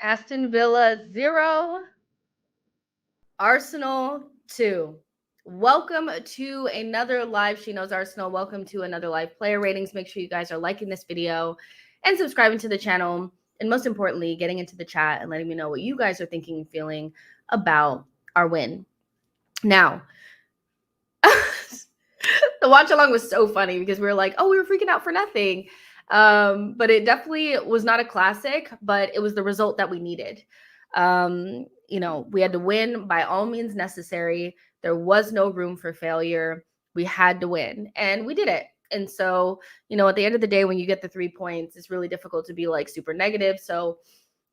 Aston Villa 0, Arsenal 2. Welcome to another live She Knows Arsenal. Welcome to another live player ratings. Make sure you guys are liking this video and subscribing to the channel. And most importantly, getting into the chat and letting me know what you guys are thinking and feeling about our win. Now, the watch along was so funny because we were like, oh, we were freaking out for nothing. But it definitely was not a classic, but it was the result that we needed. We had to win by all means necessary. There was no room for failure. We had to win, and we did it. And so, at the end of the day, when you get the 3 points, it's really difficult to be like super negative. So,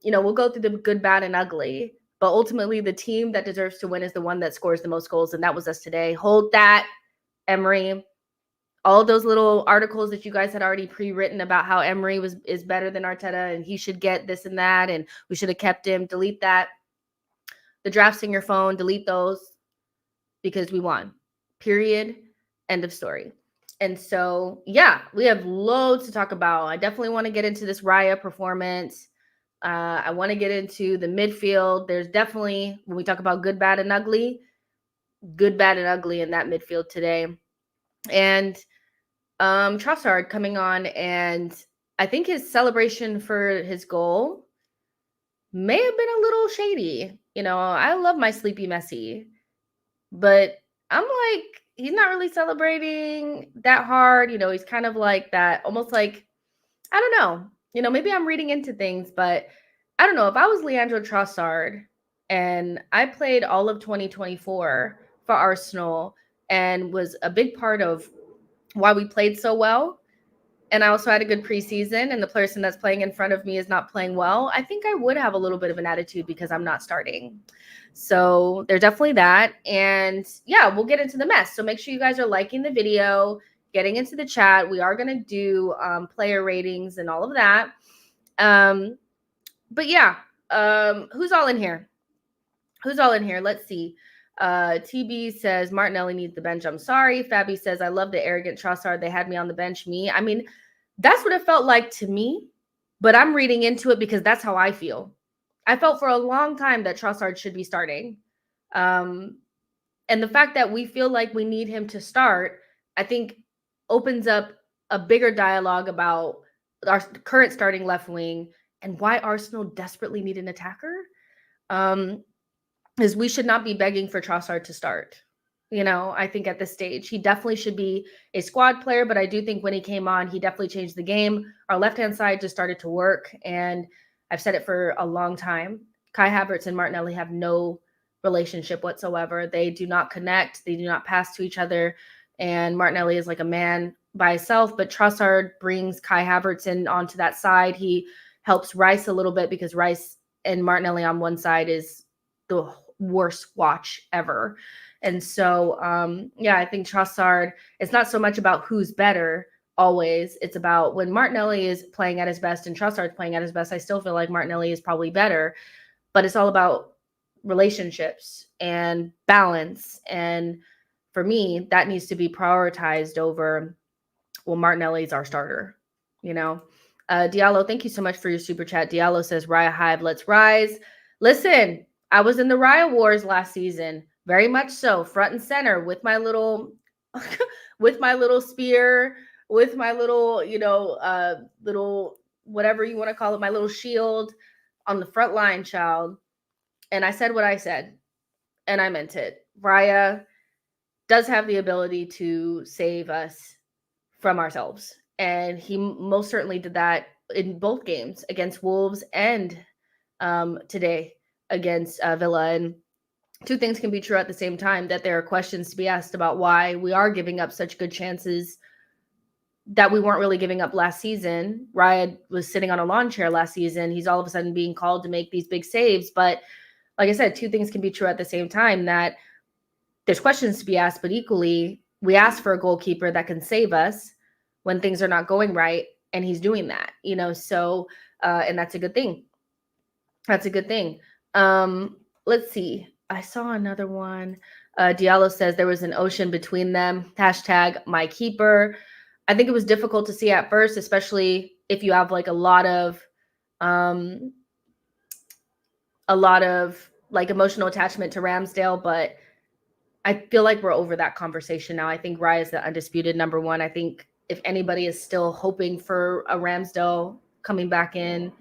we'll go through the good, bad, and ugly. But ultimately, the team that deserves to win is the one that scores the most goals, and that was us today. Hold that, Emery. All those little articles that you guys had already pre-written about how Emery is better than Arteta and he should get this and that and we should have kept him. Delete that. The drafts in your phone, delete those because we won. Period. End of story. And so, yeah, we have loads to talk about. I definitely want to get into this Raya performance. I want to get into the midfield. There's definitely, when we talk about good, bad, and ugly in that midfield today. And Trossard coming on, and I think his celebration for his goal may have been a little shady. I love my sleepy Messi, but I'm like, he's not really celebrating that hard. He's kind of like that, almost like, I don't know. Maybe I'm reading into things, but I don't know. If I was Leandro Trossard and I played all of 2024 for Arsenal and was a big part of why we played so well, and I also had a good preseason, and the person that's playing in front of me is not playing well, I think I would have a little bit of an attitude because I'm not starting. So there's definitely that. And yeah, we'll get into the mess. So make sure you guys are liking the video, getting into the chat. We are going to do player ratings and all of that. But yeah, who's all in here? Let's see. TB says Martinelli needs the bench. I'm sorry. Fabi says I love the arrogant Trossard. They had me on the bench. I mean, that's what it felt like to me, but I'm reading into it because that's how I feel. I felt for a long time that Trossard should be starting. And the fact that we feel like we need him to start, I think opens up a bigger dialogue about our current starting left wing and why Arsenal desperately need an attacker. Is we should not be begging for Trossard to start. I think at this stage, he definitely should be a squad player, but I do think when he came on, he definitely changed the game. Our left-hand side just started to work, and I've said it for a long time. Kai Havertz and Martinelli have no relationship whatsoever. They do not connect. They do not pass to each other, and Martinelli is like a man by himself, but Trossard brings Kai Havertz in onto that side. He helps Rice a little bit because Rice and Martinelli on one side is the worst watch ever. And so, I think Trossard, it's not so much about who's better always. It's about when Martinelli is playing at his best and Trossard's playing at his best, I still feel like Martinelli is probably better, but it's all about relationships and balance. And for me, that needs to be prioritized over, well, Martinelli's our starter, Diallo, thank you so much for your super chat. Diallo says, Raya Hive, let's rise. Listen, I was in the Raya Wars last season, very much so, front and center with my little, with my little spear, with my little, little whatever you want to call it, my little shield on the front line, child. And I said what I said, and I meant it. Raya does have the ability to save us from ourselves, and he most certainly did that in both games against Wolves and today against Villa. And two things can be true at the same time, that there are questions to be asked about why we are giving up such good chances that we weren't really giving up last season. Raya was sitting on a lawn chair last season. He's all of a sudden being called to make these big saves. But like I said, two things can be true at the same time, that there's questions to be asked, but equally we ask for a goalkeeper that can save us when things are not going right. And he's doing that, so, and that's a good thing. That's a good thing. Let's see. I saw another one. Diallo says there was an ocean between them. # my keeper. I think it was difficult to see at first, especially if you have like a lot of a lot of like emotional attachment to Ramsdale, but I feel like we're over that conversation now. I think Raya is the undisputed number one. I think if anybody is still hoping for a Ramsdale coming back in,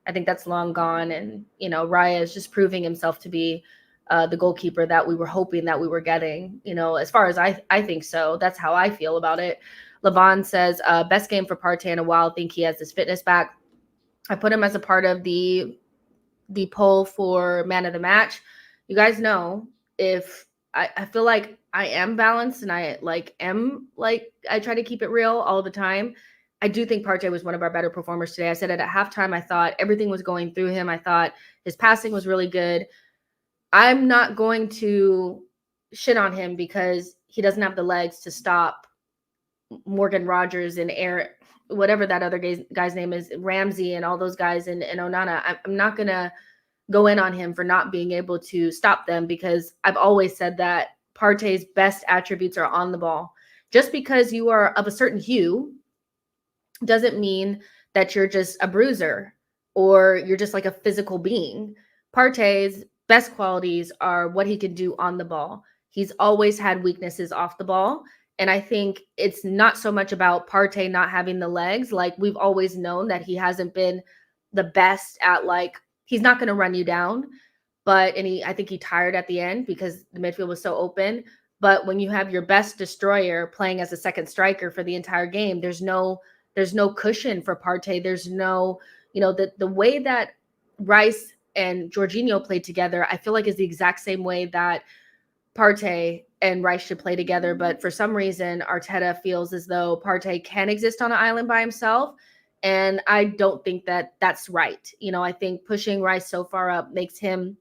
I think that's long gone. And, you know, Raya is just proving himself to be the goalkeeper that we were hoping that we were getting, you know, as far as I think so. That's how I feel about it. Levon says, best game for Partey in a while. Think he has his fitness back. I put him as a part of the poll for man of the match. You guys know, if I feel like I am balanced and I try to keep it real all the time. I do think Partey was one of our better performers today. I said it at halftime. I thought everything was going through him. I thought his passing was really good. I'm not going to shit on him because he doesn't have the legs to stop Morgan Rogers and Aaron, whatever that other guy's name is, Ramsey and all those guys and Onana. I'm not going to go in on him for not being able to stop them, because I've always said that Partey's best attributes are on the ball. Just because you are of a certain hue doesn't mean that you're just a bruiser or you're just like a physical being. Partey's best qualities are what he can do on the ball. He's always had weaknesses off the ball. And I think it's not so much about Partey not having the legs. Like, we've always known that he hasn't been the best at, like, he's not going to run you down. But, I think he tired at the end because the midfield was so open. But when you have your best destroyer playing as a second striker for the entire game, there's no cushion for Partey. There's no, the way that Rice and Jorginho played together, I feel like is the exact same way that Partey and Rice should play together. But for some reason, Arteta feels as though Partey can exist on an island by himself. And I don't think that that's right. I think pushing Rice so far up makes him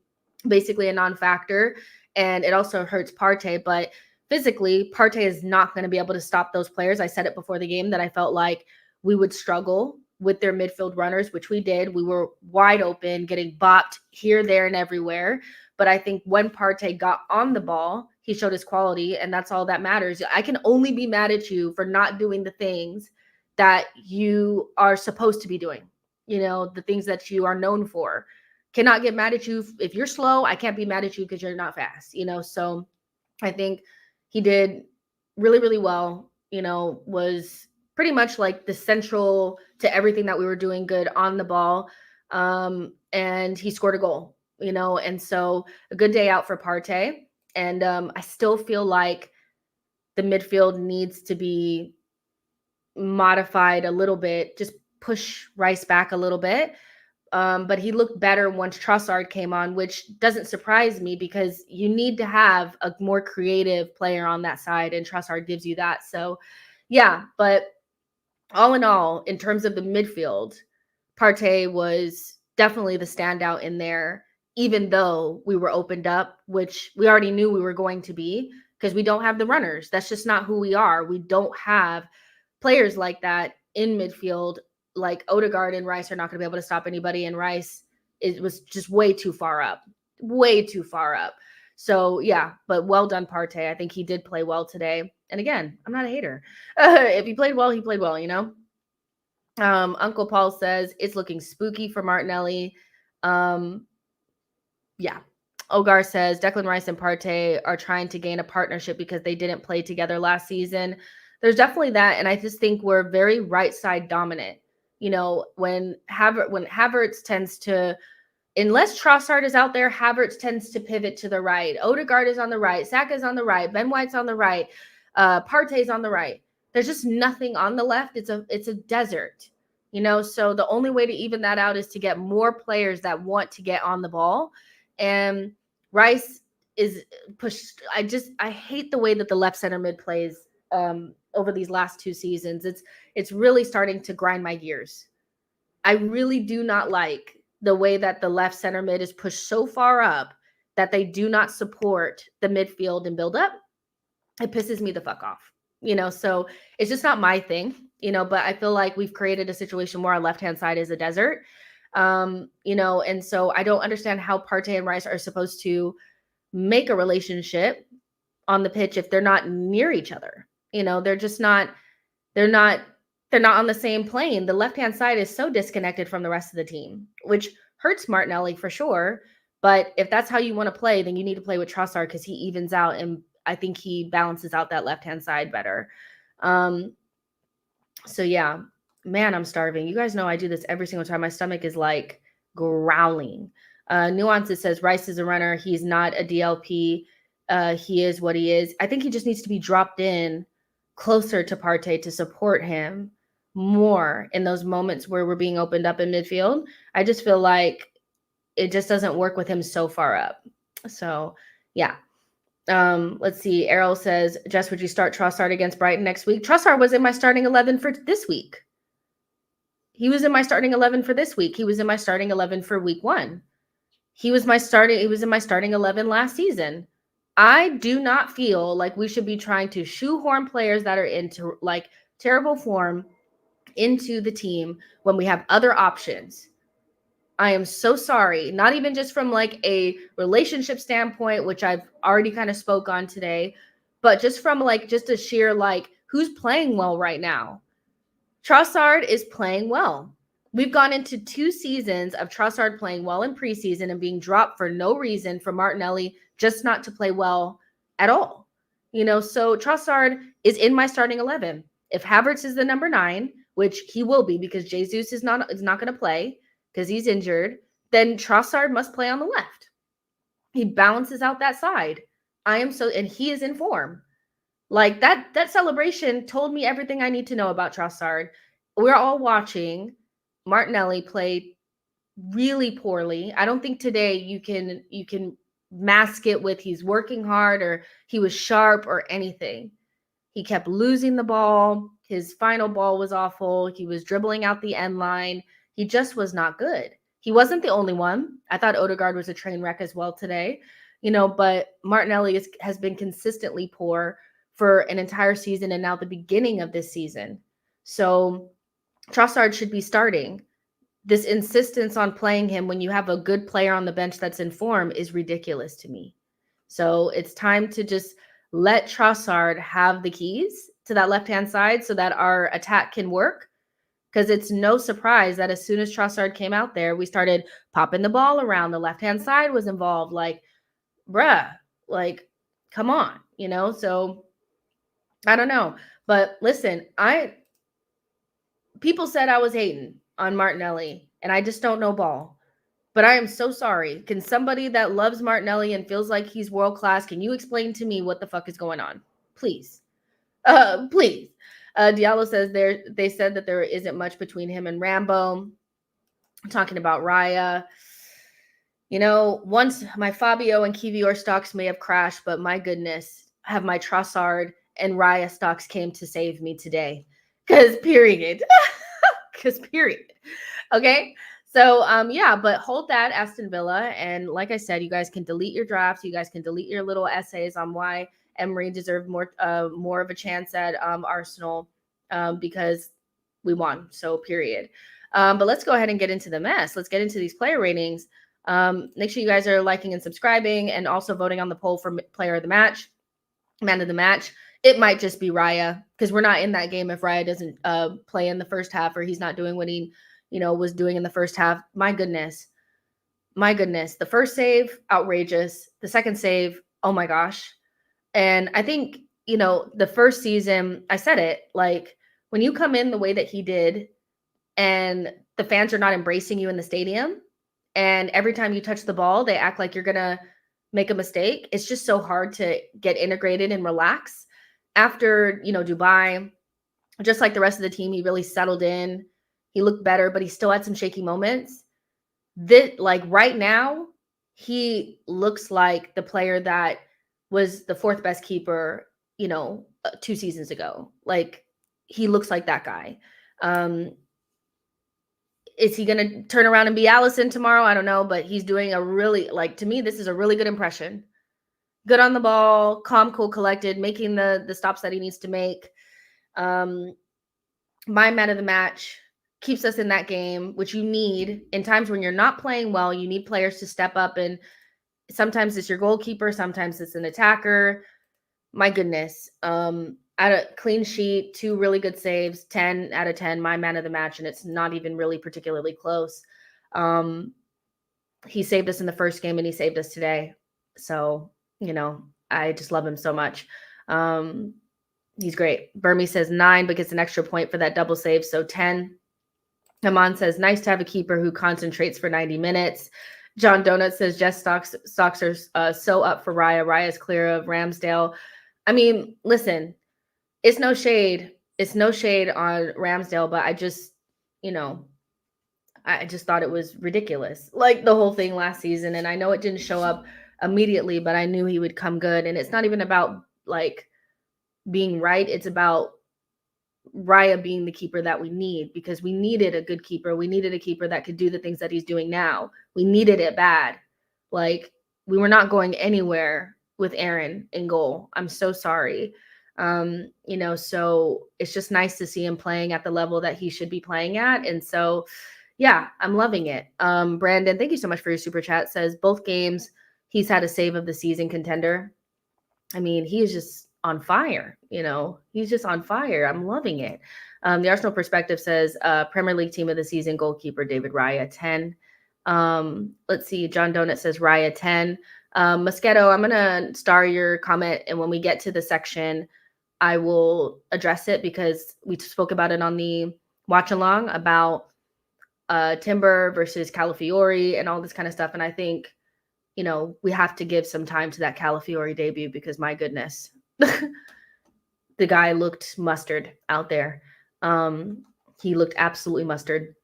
basically a non-factor. And it also hurts Partey. But physically, Partey is not going to be able to stop those players. I said it before the game that I felt like we would struggle with their midfield runners, which we did. We were wide open, getting bopped here, there, and everywhere. But I think when Partey got on the ball, he showed his quality, and that's all that matters. I can only be mad at you for not doing the things that you are supposed to be doing, the things that you are known for. Cannot get mad at you. If you're slow, I can't be mad at you because you're not fast, So I think he did really, really well, was pretty much like the central to everything that we were doing good on the ball. And he scored a goal. And so a good day out for Partey. And I still feel like the midfield needs to be modified a little bit, just push Rice back a little bit. But he looked better once Trossard came on, which doesn't surprise me because you need to have a more creative player on that side, and Trossard gives you that. So, yeah, but all in all, in terms of the midfield, Partey was definitely the standout in there, even though we were opened up, which we already knew we were going to be because we don't have the runners. That's just not who we are. We don't have players like that in midfield. Like Ødegaard and Rice are not going to be able to stop anybody, and Rice was just way too far up. So, yeah, but well done, Partey. I think he did play well today. And again, I'm not a hater. If he played well, he played well, Uncle Paul says it's looking spooky for Martinelli. Yeah. Ogar says Declan Rice and Partey are trying to gain a partnership because they didn't play together last season. There's definitely that. And I just think we're very right side dominant. When Havertz tends to, unless Trossard is out there, Havertz tends to pivot to the right. Ødegaard is on the right. Saka is on the right. Ben White's on the right. Partey's on the right. There's just nothing on the left. It's a desert, So the only way to even that out is to get more players that want to get on the ball. And Rice is pushed. I hate the way that the left center mid plays over these last two seasons. It's really starting to grind my gears. I really do not like the way that the left center mid is pushed so far up that they do not support the midfield and build up. It pisses me the fuck off, so it's just not my thing, but I feel like we've created a situation where our left-hand side is a desert, and so I don't understand how Partey and Rice are supposed to make a relationship on the pitch if they're not near each other. They're just not, they're not on the same plane. The left-hand side is so disconnected from the rest of the team, which hurts Martinelli for sure. But if that's how you want to play, then you need to play with Trossard because he evens out, and I think he balances out that left-hand side better. So yeah, man, I'm starving. You guys know I do this every single time. My stomach is like growling. Nuances says Rice is a runner. He's not a DLP. He is what he is. I think he just needs to be dropped in closer to Partey to support him more in those moments where we're being opened up in midfield. I just feel like it just doesn't work with him so far up. So yeah. Let's see. Errol says, Jess, would you start Trossard against Brighton next week? Trossard was in my starting 11 for this week. He was in my starting 11 for this week. He was in my starting 11 for week 1. He was in my starting 11 last season. I do not feel like we should be trying to shoehorn players that are into like terrible form into the team when we have other options. I am so sorry, not even just from like a relationship standpoint, which I've already kind of spoke on today, but just from like just a sheer like who's playing well right now. Trossard is playing well. We've gone into 2 seasons of Trossard playing well in preseason and being dropped for no reason for Martinelli just not to play well at all. So Trossard is in my starting 11. If Havertz is the number 9, which he will be because Jesus is not going to play because he's injured, then Trossard must play on the left. He balances out that side. And he is in form. Like that celebration told me everything I need to know about Trossard. We're all watching Martinelli play really poorly. I don't think today you can mask it with he's working hard or he was sharp or anything. He kept losing the ball. His final ball was awful. He was dribbling out the end line. He just was not good. He wasn't the only one. I thought Ødegaard was a train wreck as well today, but Martinelli has been consistently poor for an entire season and now the beginning of this season. So Trossard should be starting. This insistence on playing him when you have a good player on the bench that's in form is ridiculous to me. So it's time to just let Trossard have the keys to that left-hand side so that our attack can work. Because it's no surprise that as soon as Trossard came out there, we started popping the ball around. The left-hand side was involved. Like, bruh, like, come on, So I don't know. But listen, people said I was hating on Martinelli, and I just don't know ball. But I am so sorry. Can somebody that loves Martinelli and feels like he's world-class, can you explain to me what the fuck is going on? Please. Please. Diallo says they said that there isn't much between him and Rambo. I'm talking about Raya. Once my Fabio and Kivior stocks may have crashed, but my goodness, have my Trossard and Raya stocks came to save me today. Because period. Okay. So, but hold that, Aston Villa. And like I said, you guys can delete your drafts. You guys can delete your little essays on why Emery deserved more of a chance at Arsenal because we won. So period. But let's go ahead and get into the mess. Let's get into these player ratings. Make sure you guys are liking and subscribing and also voting on the poll for player of the match, man of the match. It might just be Raya because we're not in that game if Raya doesn't play in the first half or he's not doing what he was doing in the first half. My goodness. The first save, outrageous. The second save, oh my gosh. And I think, the first season, I said it, like when you come in the way that he did and the fans are not embracing you in the stadium and every time you touch the ball, they act like you're going to make a mistake. It's just so hard to get integrated and relax. After, Dubai, just like the rest of the team, he really settled in. He looked better, but he still had some shaky moments. Right now, he looks like the player that was the 4th best keeper, 2 seasons ago. Like, he looks like that guy. Is he going to turn around and be Allison tomorrow? I don't know, but he's doing to me, this is a really good impression. Good on the ball, calm, cool, collected, making the stops that he needs to make. My man of the match keeps us in that game, which you need in times when you're not playing well. You need players to step up, and sometimes it's your goalkeeper, sometimes it's an attacker. My goodness. At a clean sheet, 2 really good saves, 10 out of 10, my man of the match, and it's not even really particularly close. he saved us in the first game and he saved us today. So, you know, I just love him so much. He's great. Burmy says 9, but gets an extra point for that double save. So 10. Haman says, nice to have a keeper who concentrates for 90 minutes. John Donut says, Jess stocks are so up for Raya. Raya's clear of Ramsdale. I mean, listen, it's no shade. It's no shade on Ramsdale, but I just, you know, I just thought it was ridiculous. Like the whole thing last season. And I know it didn't show up immediately, but I knew he would come good. And it's not even about like being right. It's about Raya being the keeper that we need, because we needed a good keeper. We needed a keeper that could do the things that he's doing now. We needed it bad. Like we were not going anywhere with Aaron in goal. I'm so sorry. You know, so it's just nice to see him playing at the level that he should be playing at. And so, yeah, I'm loving it. Brandon, thank you so much for your super chat. Says both games he's had a save of the season contender. I mean, he is just on fire, you know, he's just on fire. I'm loving it. The Arsenal Perspective says Premier League team of the season goalkeeper David Raya 10. Let's see, John Donut says Raya 10. Mosquito, I'm gonna star your comment, and when we get to the section I will address it, because we spoke about it on the watch along about Timber versus Calafiori and all this kind of stuff. And I think, you know, we have to give some time to that Calafiori debut, because my goodness, the guy looked mustard out there. He looked absolutely mustard.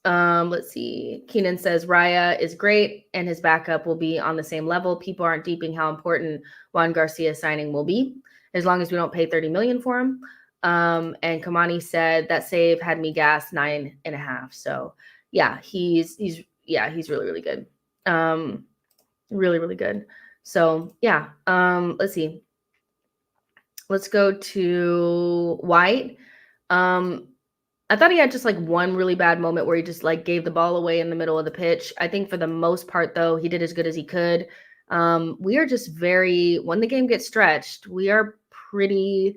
Let's see. Keenan says Raya is great and his backup will be on the same level. People aren't deeping how important Juan Garcia signing will be, as long as we don't pay 30 million for him. And Kamani said that save had me gassed 9.5. So yeah, he's really, really good. Really, really good. So yeah, let's see. Let's go to White. I thought he had just like one really bad moment where he just like gave the ball away in the middle of the pitch. I think for the most part, though, he did as good as he could. We are just when the game gets stretched, we are pretty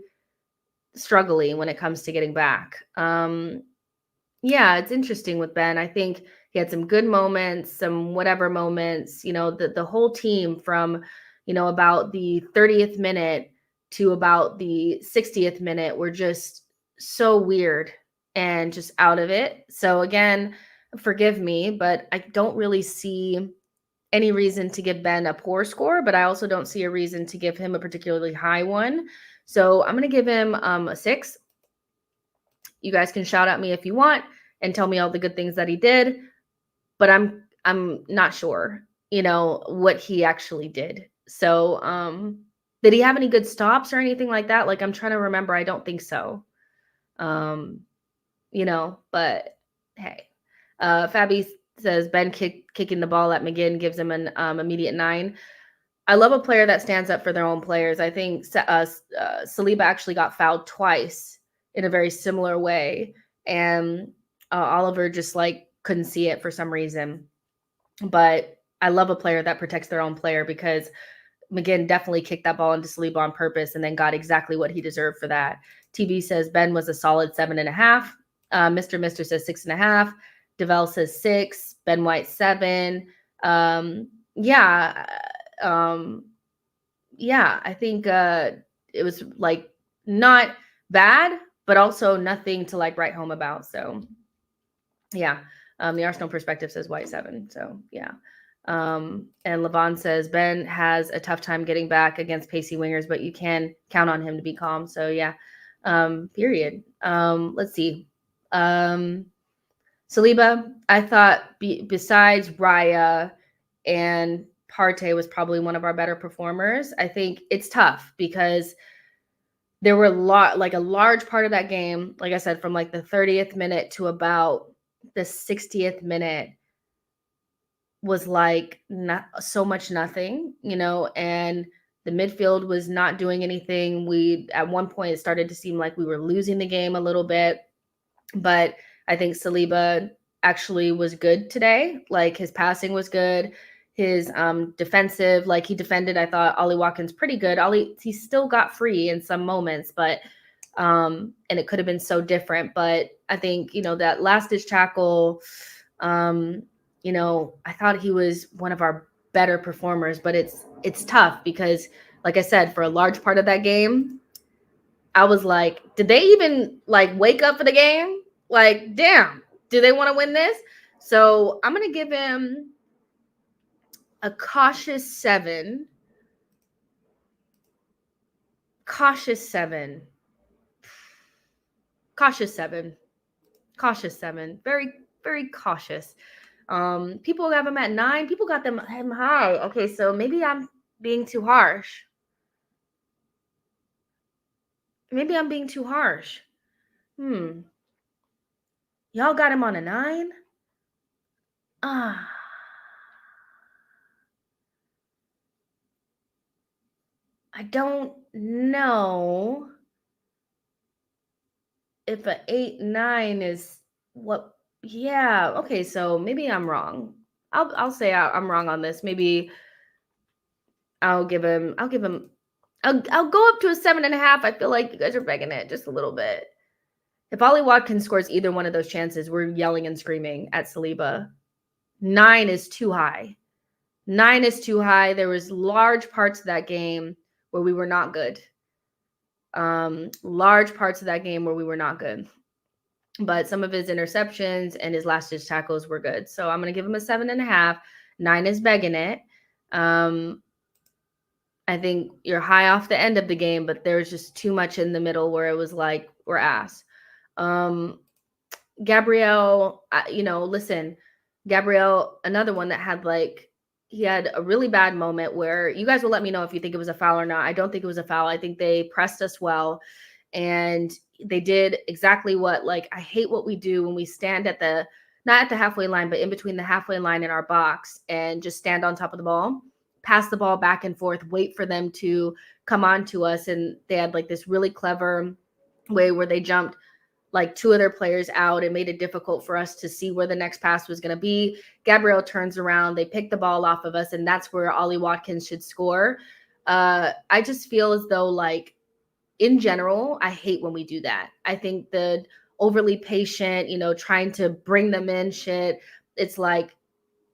struggling when it comes to getting back. Yeah, it's interesting with Ben. I think he had some good moments, some whatever moments, you know, the whole team from, you know, about the 30th minute to about the 60th minute were just so weird and just out of it. So again, forgive me, but I don't really see any reason to give Ben a poor score, but I also don't see a reason to give him a particularly high one. So I'm going to give him a 6. You guys can shout at me if you want and tell me all the good things that he did, but I'm not sure, you know, what he actually did. So did he have any good stops or anything like that? Like, I'm trying to remember. I don't think so. You know, but hey, Fabi says Ben kicking the ball at McGinn gives him an immediate 9. I love a player that stands up for their own players. I think Saliba actually got fouled twice in a very similar way, and Oliver just like couldn't see it for some reason. But I love a player that protects their own player, because McGinn definitely kicked that ball into Saliba on purpose and then got exactly what he deserved for that. TB says Ben was a solid 7.5. Mr. says 6.5. Devel says 6. Ben White 7. Yeah, I think it was like not bad, but also nothing to like write home about. So yeah, the Arsenal Perspective says White 7. So yeah. And Levon says Ben has a tough time getting back against pacey wingers, but you can count on him to be calm. So yeah, period. Let's see. Saliba, I thought besides Raya and Partey was probably one of our better performers. I think it's tough because there were a large part of that game, like I said, from like the 30th minute to about the 60th minute was like not so much nothing, you know, and the midfield was not doing anything. At one point it started to seem like we were losing the game a little bit, but I think Saliba actually was good today. Like his passing was good. His defensive, like he defended, I thought Ollie Watkins pretty good. He still got free in some moments, but and it could have been so different. But I think, you know, that last ditch tackle, I thought he was one of our better performers, but it's tough because, like I said, for a large part of that game, I was like, did they even like wake up for the game? Like, damn, do they want to win this? So I'm going to give him a cautious 7. Cautious 7. Cautious 7. Cautious 7. Very, very cautious. People have him at 9. People got him high. Okay, so maybe I'm being too harsh. Maybe I'm being too harsh. Y'all got him on a 9? I don't know if an 8, 9 is what. Yeah. Okay. So maybe I'm wrong. I'll say I'm wrong on this. Maybe I'll go up to a 7.5. I feel like you guys are begging it just a little bit. If Ollie Watkins scores either one of those chances, we're yelling and screaming at Saliba. 9 is too high. 9 is too high. There was large parts of that game where we were not good. Large parts of that game where we were not good. But some of his interceptions and his last-ditch tackles were good. So I'm going to give him a 7.5. 9 is begging it. I think you're high off the end of the game, but there's just too much in the middle where it was like, we're ass. Gabriel, listen, Gabriel, another one that had he had a really bad moment where you guys will let me know if you think it was a foul or not. I don't think it was a foul. I think they pressed us well, and they did exactly what, I hate what we do when we stand not at the halfway line, but in between the halfway line and our box and just stand on top of the ball, pass the ball back and forth, wait for them to come on to us. And they had this really clever way where they jumped 2 other players out and made it difficult for us to see where the next pass was going to be. Gabriel turns around, they pick the ball off of us, and that's where Ollie Watkins should score. I just feel as though, in general, I hate when we do that. I think the overly patient, trying to bring them in shit, it's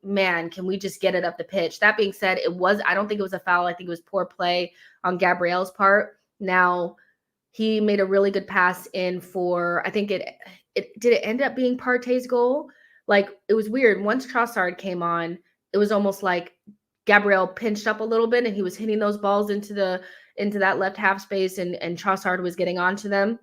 man, can we just get it up the pitch? That being said, I don't think it was a foul. I think it was poor play on Gabriel's part. Now, he made a really good pass in for, I think it end up being Partey's goal. It was weird. Once Trossard came on, it was almost like Gabriel pinched up a little bit and he was hitting those balls into that left half space, and Trossard was getting onto them.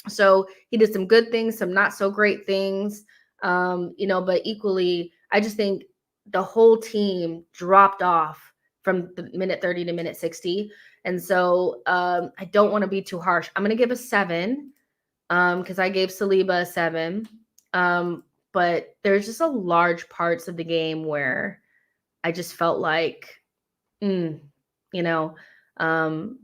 So he did some good things, some not so great things, but equally, I just think the whole team dropped off from the minute 30 to minute 60. And so I don't want to be too harsh. I'm going to give a 7 because I gave Saliba a 7. But there's just a large parts of the game where I just felt but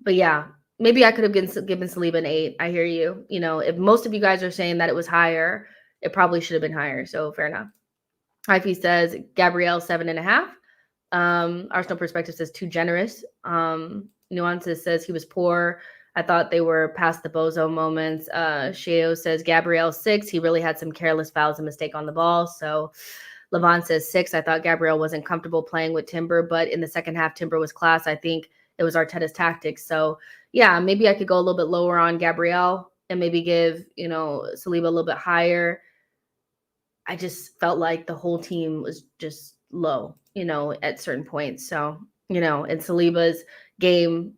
yeah, maybe I could have given Saliba an 8. I hear you. If most of you guys are saying that it was higher, it probably should have been higher. So fair enough. IP says Gabriel 7.5. Arsenal Perspective says too generous. Nuances says he was poor. I thought they were past the bozo moments. Sheo says Gabriel 6. He really had some careless fouls and mistake on the ball. So Levon says 6. I thought Gabriel wasn't comfortable playing with Timber, but in the second half, Timber was class. I think it was Arteta's tactics. So yeah, maybe I could go a little bit lower on Gabriel and maybe give, Saliba a little bit higher. I just felt like the whole team was just low, at certain points. So, and Saliba's game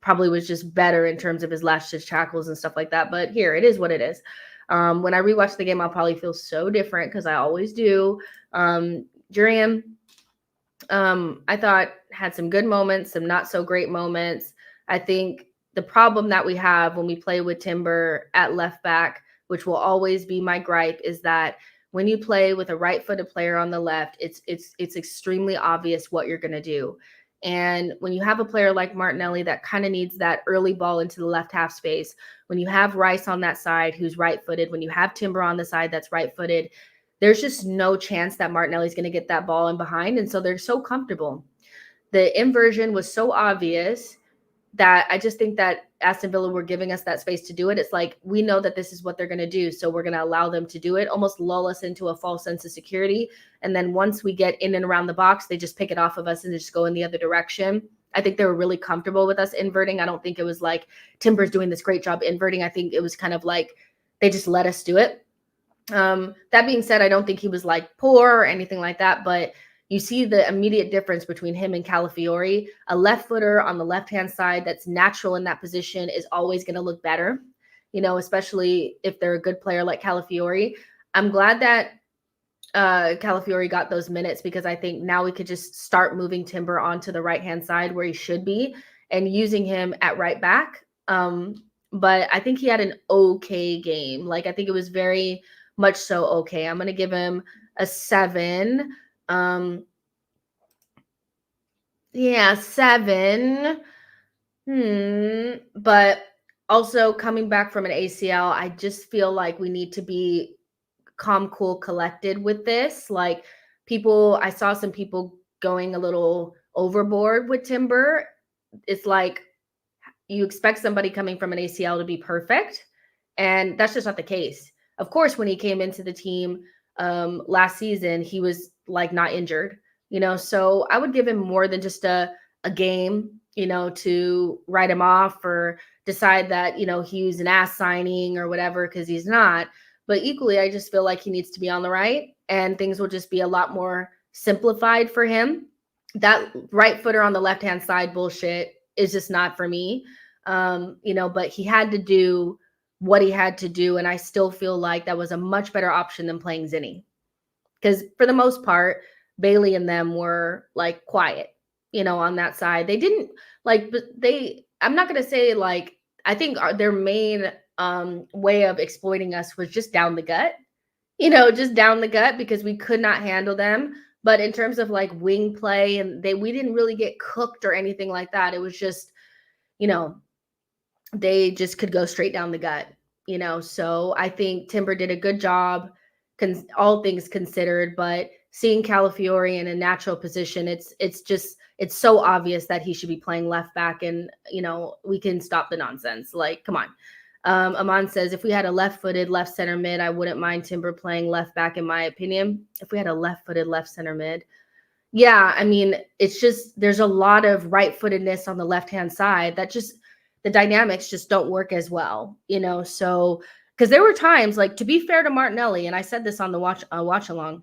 probably was just better in terms of his last-ditch tackles and stuff like that. But here, it is what it is. When I rewatch the game, I'll probably feel so different because I always do. Jurian, I thought had some good moments, some not so great moments. I think the problem that we have when we play with Timber at left back, which will always be my gripe, is that when you play with a right-footed player on the left, it's extremely obvious what you're going to do. And when you have a player like Martinelli that kind of needs that early ball into the left half space, when you have Rice on that side who's right-footed, when you have Timber on the side that's right-footed, there's just no chance that Martinelli's going to get that ball in behind. And so they're so comfortable. The inversion was so obvious that I just think that Aston Villa were giving us that space to do it. It's like, we know that this is what they're going to do, so we're going to allow them to do it, almost lull us into a false sense of security. And then once we get in and around the box, they just pick it off of us and just go in the other direction. I think they were really comfortable with us inverting. I don't think it was like Timber's doing this great job inverting. I think it was kind of like they just let us do it. That being said, I don't think he was like poor or anything like that, but you see the immediate difference between him and Calafiori. A left footer on the left-hand side that's natural in that position is always going to look better, especially if they're a good player like Calafiori. I'm glad that Calafiori got those minutes, because I think now we could just start moving Timber onto the right-hand side where he should be and using him at right back. But I think he had an okay game. Like, I think it was very much so okay. I'm going to give him a 7. 7. But also coming back from an ACL, I just feel like we need to be calm, cool, collected with this. Like, I saw some people going a little overboard with Timber. It's like you expect somebody coming from an ACL to be perfect, and that's just not the case. Of course, when he came into the team last season, he was like not injured, so I would give him more than just a game, to write him off or decide that, he's an ass signing or whatever, because he's not. But equally, I just feel like he needs to be on the right, and things will just be a lot more simplified for him. That right footer on the left-hand side bullshit is just not for me. But he had to do what he had to do, and I still feel like that was a much better option than playing Zinni. Because for the most part, Bailey and them were like quiet, on that side. They didn't like, but I'm not going to say like, I think their main way of exploiting us was just down the gut, just down the gut, because we could not handle them. But in terms of like wing play, and we didn't really get cooked or anything like that. It was just, they just could go straight down the gut, So I think Timber did a good job, all things considered. But seeing Calafiori in a natural position, it's so obvious that he should be playing left back, and we can stop the nonsense. Like, come on. Aman says, if we had a left-footed left center mid, I wouldn't mind Timber playing left back, in my opinion. If we had a left-footed left center mid. Yeah, I mean, it's just, there's a lot of right-footedness on the left-hand side that just, the dynamics just don't work as well, So, because there were times, like, to be fair to Martinelli, and I said this on the watch along,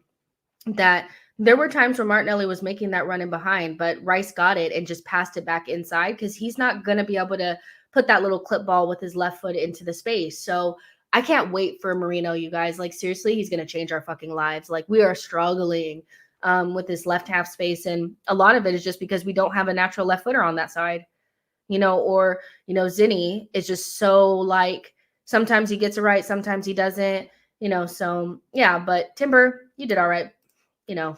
that there were times where Martinelli was making that run in behind, but Rice got it and just passed it back inside, because he's not going to be able to put that little clip ball with his left foot into the space. So I can't wait for Marino, you guys. Like, seriously, he's going to change our fucking lives. Like, we are struggling with this left half space, and a lot of it is just because we don't have a natural left footer on that side, or Zinni is just so, like, sometimes he gets it right, sometimes he doesn't, so yeah. But Timber, you did all right, you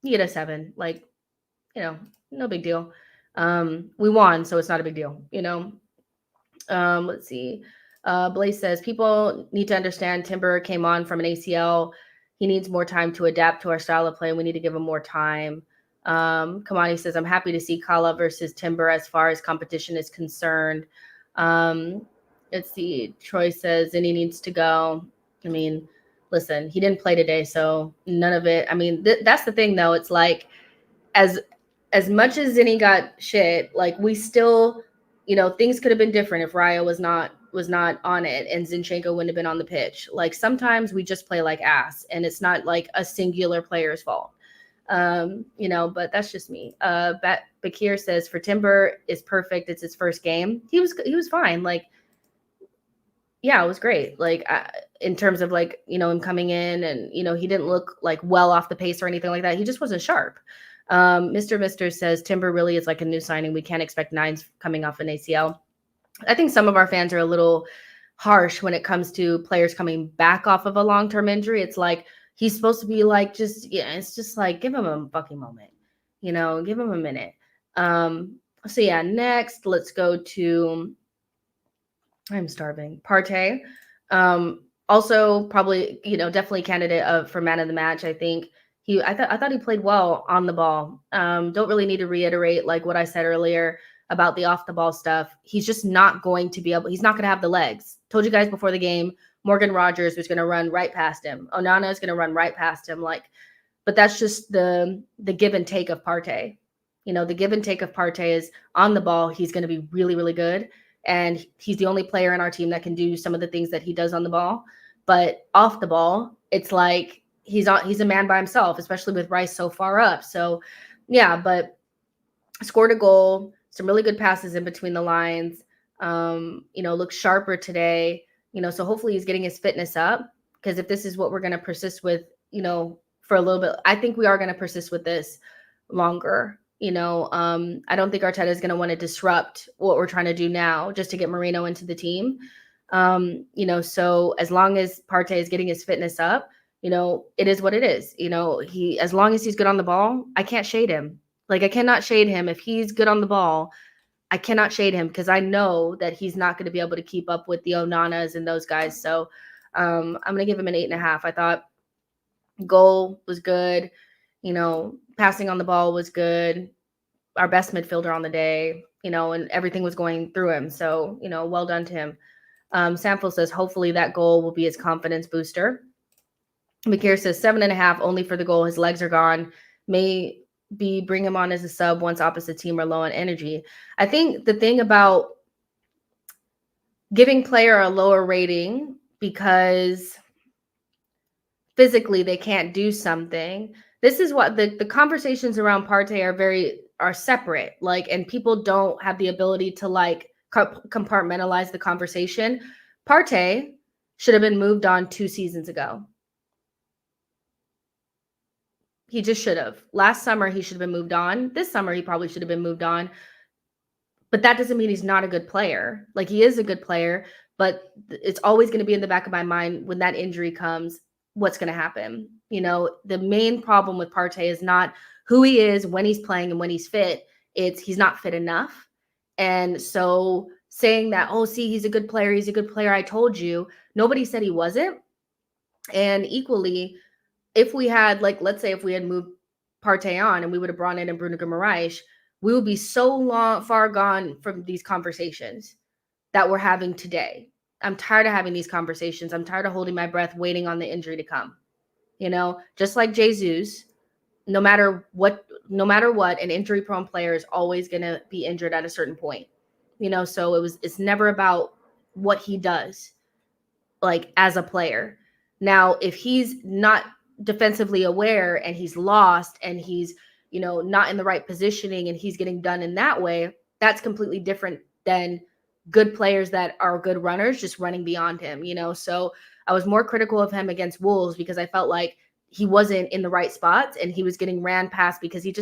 get a 7, like, no big deal. We won, so it's not a big deal, Let's see. Blaze says, people need to understand Timber came on from an ACL. He needs more time to adapt to our style of play. We need to give him more time. Kamani says, I'm happy to see Kala versus Timber as far as competition is concerned. Let's see. Troy says, Zinni needs to go. I mean, listen, he didn't play today, so none of it. I mean, that's the thing, though. It's like, as much as Zinni got shit, like, we still, things could have been different if Raya was not on it and Zinchenko wouldn't have been on the pitch. Like, sometimes we just play like ass, and it's not like a singular player's fault. But that's just me. Bakir says, for Timber is perfect. It's his first game. He was fine. Like, yeah, it was great. Like, in terms of like, him coming in, and, he didn't look like well off the pace or anything like that. He just wasn't sharp. Mr. says, Timber really is like a new signing. We can't expect 9s coming off an ACL. I think some of our fans are a little harsh when it comes to players coming back off of a long-term injury. It's like, he's supposed to be like, it's just like, give him a fucking moment, give him a minute. So yeah, next, let's go to, I'm starving, Partey. Also probably, definitely candidate for man of the match. I think I thought he played well on the ball. Don't really need to reiterate like what I said earlier. about the off the ball stuff. He's just not going to be able, he's not going to have the legs. Told you guys before the game, Morgan Rogers was going to run right past him. Onana is going to run right past him. But that's just the give and take of Partey. The give and take of Partey is on the ball, he's going to be really, really good. And he's the only player in our team that can do some of the things that he does on the ball. But off the ball, it's like he's a man by himself, especially with Rice so far up. So, yeah, but scored a goal, some really good passes in between the lines, looks sharper today, so hopefully he's getting his fitness up, because if this is what we're going to persist with, for a little bit, I think we are going to persist with this longer. I don't think Arteta is going to want to disrupt what we're trying to do now just to get Marino into the team. So as long as Partey is getting his fitness up, it is what it is. As long as he's good on the ball, I can't shade him. I cannot shade him. If he's good on the ball, I cannot shade him, because I know that he's not going to be able to keep up with the Onanas and those guys. So I'm going to give him an 8.5. I thought goal was good. Passing on the ball was good. Our best midfielder on the day, and everything was going through him. So, well done to him. Sample says, hopefully that goal will be his confidence booster. Makir says 7.5 only for the goal. His legs are gone. Maybe bring him on as a sub once opposite team are low on energy. I think the thing about giving player a lower rating because physically they can't do something. This is what the conversations around Partey are separate. And people don't have the ability to compartmentalize the conversation. Partey should have been moved on 2 seasons ago. He just should have. Last summer, he should have been moved on. This summer, he probably should have been moved on. But that doesn't mean he's not a good player. He is a good player, but it's always going to be in the back of my mind when that injury comes, what's going to happen. The main problem with Partey is not who he is when he's playing and when he's fit. It's he's not fit enough. And so saying that, oh, see, he's a good player, I told you, nobody said he wasn't. And equally, if we had, let's say if we had moved Partey on and we would have brought in Bruno Guimaraes, we would be so far gone from these conversations that we're having today. I'm tired of having these conversations. I'm tired of holding my breath, waiting on the injury to come. Just like Jesus, no matter what, an injury-prone player is always going to be injured at a certain point. So it's never about what he does, as a player. Now, if he's not defensively aware and he's lost and he's, not in the right positioning and he's getting done in that way, that's completely different than good players that are good runners just running beyond him, So I was more critical of him against Wolves because I felt like he wasn't in the right spots and he was getting ran past because he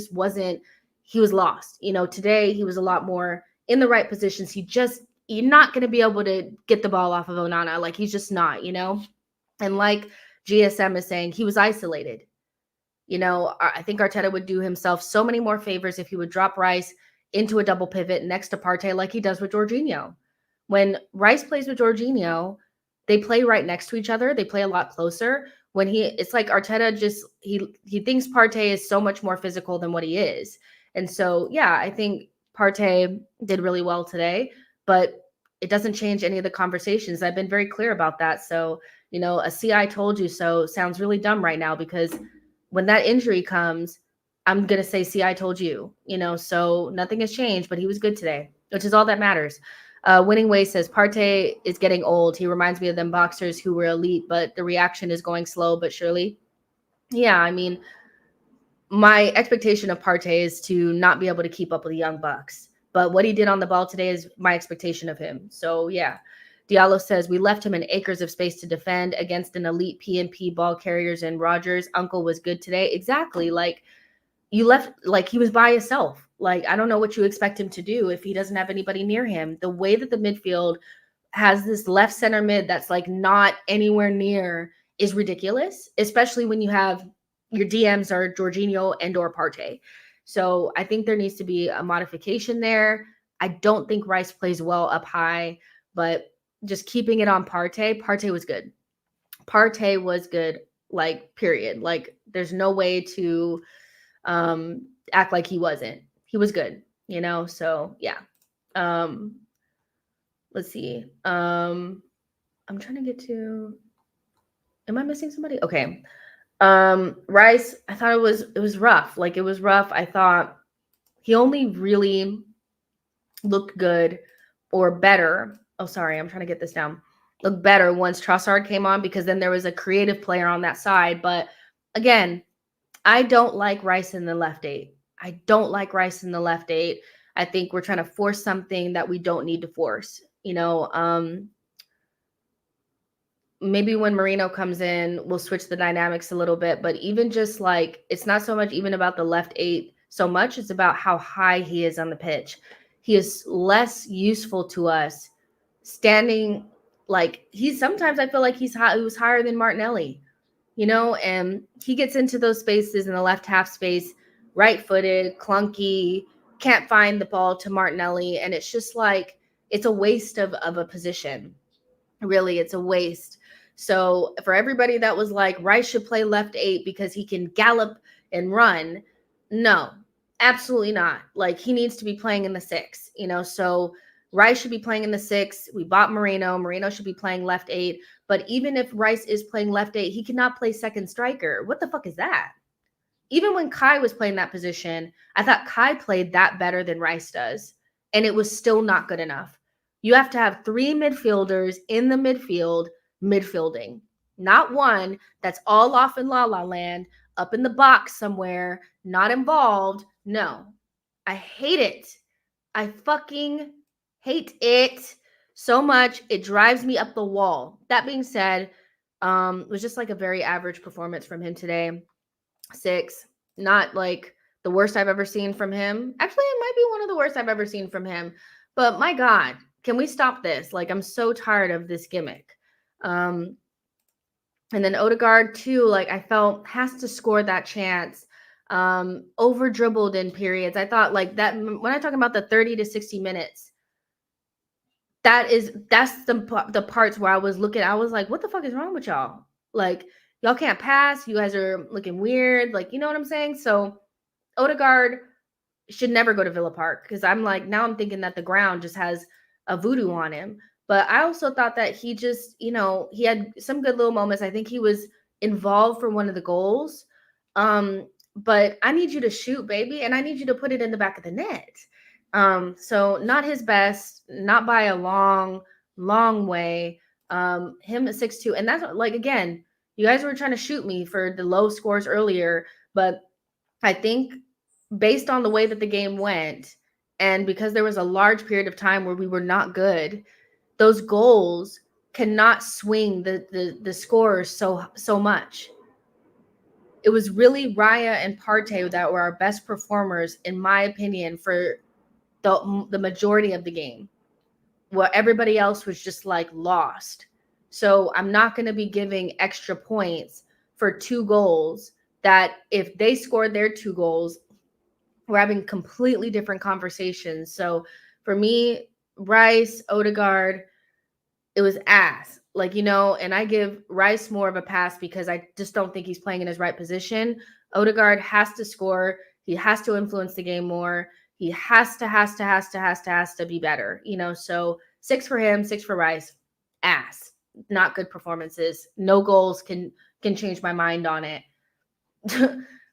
was lost. Today he was a lot more in the right positions. You're not going to be able to get the ball off of Onana. He's just not, And like GSM is saying, he was isolated. I think Arteta would do himself so many more favors if he would drop Rice into a double pivot next to Partey like he does with Jorginho. When Rice plays with Jorginho, they play right next to each other. They play a lot closer. It's like Arteta he thinks Partey is so much more physical than what he is. And so, yeah, I think Partey did really well today, but it doesn't change any of the conversations. I've been very clear about that. So, a "see, I told you so" sounds really dumb right now because when that injury comes, I'm going to say, "See, I told you," so nothing has changed, but he was good today, which is all that matters. Winning Way says, Partey is getting old. He reminds me of them boxers who were elite, but the reaction is going slow but surely. Yeah, I mean, my expectation of Partey is to not be able to keep up with the young bucks. But what he did on the ball today is my expectation of him. So, yeah. Diallo says, we left him in acres of space to defend against an elite PNP ball carriers and Rogers. Uncle was good today. Exactly. You left, he was by himself. I don't know what you expect him to do if he doesn't have anybody near him. The way that the midfield has this left center mid that's not anywhere near is ridiculous, especially when you have your DMs are Jorginho and or Partey. So I think there needs to be a modification there. I don't think Rice plays well up high, but just keeping it on Partey. Partey was good. Partey was good, period. There's no way to act like he wasn't. He was good, so yeah. Let's see. I'm trying to get to. Am I missing somebody? Okay. Rice, I thought it was rough. Like, it was rough. I thought he only really looked good or better. Oh, sorry, I'm trying to get this down. Looked better once Trossard came on, because then there was a creative player on that side. But again, I don't like Rice in the left 8. I don't like Rice in the left 8. I think we're trying to force something that we don't need to force. Maybe when Marino comes in, we'll switch the dynamics a little bit. But even just like, it's not so much even about the left 8 so much. It's about how high he is on the pitch. He is less useful to us standing, like, sometimes I feel like he was higher than Martinelli, and he gets into those spaces in the left half space, right-footed, clunky, can't find the ball to Martinelli. And it's just like, it's a waste of a position. Really, it's a waste. So for everybody that was like, Rice should play left 8 because he can gallop and run, no, absolutely not. Like, he needs to be playing in the 6, so Rice should be playing in the 6. We bought Marino. Marino should be playing left 8. But even if Rice is playing left 8, he cannot play second striker. What the fuck is that? Even when Kai was playing that position, I thought Kai played that better than Rice does, and it was still not good enough. You have to have 3 midfielders in the midfield midfielding, not one that's all off in La La Land, up in the box somewhere, not involved. No, I hate it. I fucking hate it so much. It drives me up the wall. That being said, it was just like a very average performance from him today. 6, not like the worst I've ever seen from him. Actually, it might be one of the worst I've ever seen from him. But my God, can we stop this? Like, I'm so tired of this gimmick. And then Ødegaard too, like, I felt has to score that chance. Over dribbled in periods. I thought, like, that when I talk about the 30 to 60 minutes, that's the parts where I was like, what the fuck is wrong with y'all? Like, y'all can't pass. You guys are looking weird. Like, you know what I'm saying? So Ødegaard should never go to Villa Park, because I'm thinking that the ground just has a voodoo on him. But I also thought that he just, he had some good little moments. I think he was involved for one of the goals. But I need you to shoot, baby, and I need you to put it in the back of the net. So not his best, not by a long, long way. Him at 6'2", and that's like, again, you guys were trying to shoot me for the low scores earlier, but I think based on the way that the game went, and because there was a large period of time where we were not good, those goals cannot swing the scores so much. It was really Raya and Partey that were our best performers, in my opinion, for the majority of the game. Well, everybody else was just like lost. So I'm not going to be giving extra points for 2 goals that if they scored their 2 goals, we're having completely different conversations. So for me, Rice, Ødegaard, it was ass. Like, and I give Rice more of a pass because I just don't think he's playing in his right position. Ødegaard has to score. He has to influence the game more. He has to be better, so 6 for him, 6 for Rice. Ass. Not good performances. No goals can change my mind on it.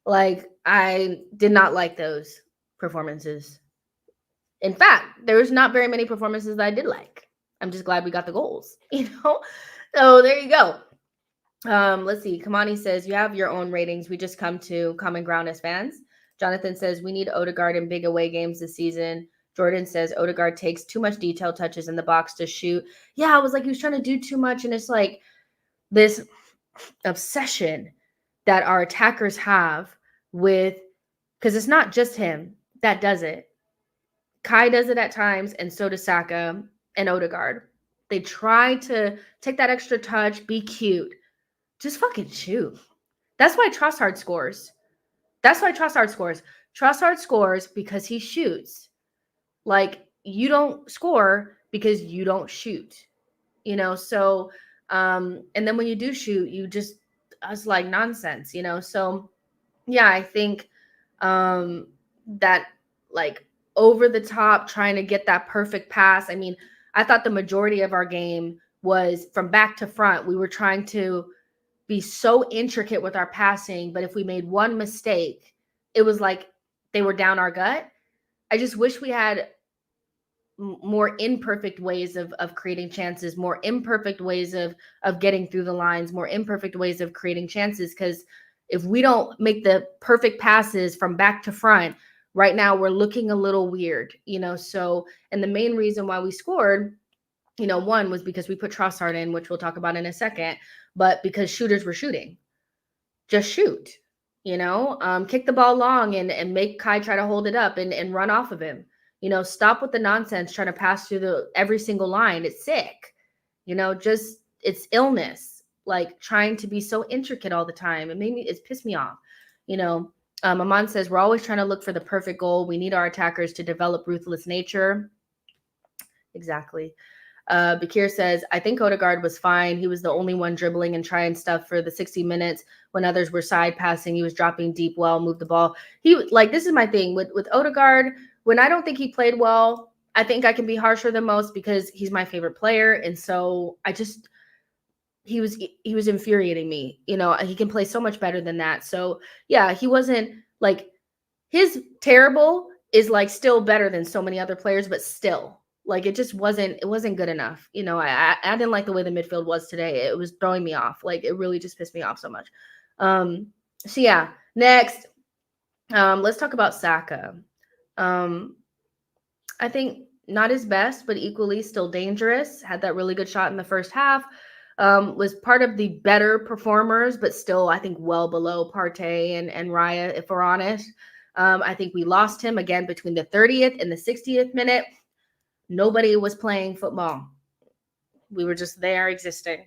Like, I did not like those performances. In fact, there was not very many performances that I did like. I'm just glad we got the goals, So there you go. Let's see. Kamani says, you have your own ratings. We just come to common ground as fans. Jonathan says, we need Ødegaard in big away games this season. Jordan says, Ødegaard takes too much detail touches in the box to shoot. Yeah, I was like, he was trying to do too much. And it's like this obsession that our attackers have with, because it's not just him that does it. Kai does it at times, and so does Saka and Ødegaard. They try to take that extra touch, be cute. Just fucking shoot. That's why Trossard scores. Trossard scores because he shoots. Like, you don't score because you don't shoot. So and then when you do shoot, it's like nonsense, So yeah, I think that, like, over the top, trying to get that perfect pass. I mean, I thought the majority of our game was from back to front. We were trying to be so intricate with our passing, but if we made one mistake, it was like they were down our gut. I just wish we had more imperfect ways of creating chances, more imperfect ways of getting through the lines, more imperfect ways of creating chances. Because if we don't make the perfect passes from back to front, right now we're looking a little weird, So, and the main reason why we scored, one was because we put Trossard in, which we'll talk about in a second, but because shooters were shooting. Just shoot, kick the ball long and make Kai try to hold it up and run off of him. Stop with the nonsense trying to pass through every single line. It's sick, it's illness, like trying to be so intricate all the time. It's pissed me off. Aman says, we're always trying to look for the perfect goal. We need our attackers to develop ruthless nature. Exactly. Bakir says, I think Ødegaard was fine. He was the only one dribbling and trying stuff for the 60 minutes when others were side passing. He was dropping deep well, moved the ball. This is my thing with Ødegaard. When I don't think he played well, I think I can be harsher than most because he's my favorite player. And so he was infuriating me. He can play so much better than that. So yeah, he wasn't like, his terrible is like still better than so many other players, but still. Like it wasn't good enough. I didn't like the way the midfield was today. It was throwing me off. Like it really just pissed me off so much. So yeah, next, let's talk about Saka. I think not his best, but equally still dangerous. Had that really good shot in the first half. Was part of the better performers, but still I think well below Partey and Raya, if we're honest. I think we lost him again between the 30th and the 60th minute. Nobody was playing football. We were just there existing,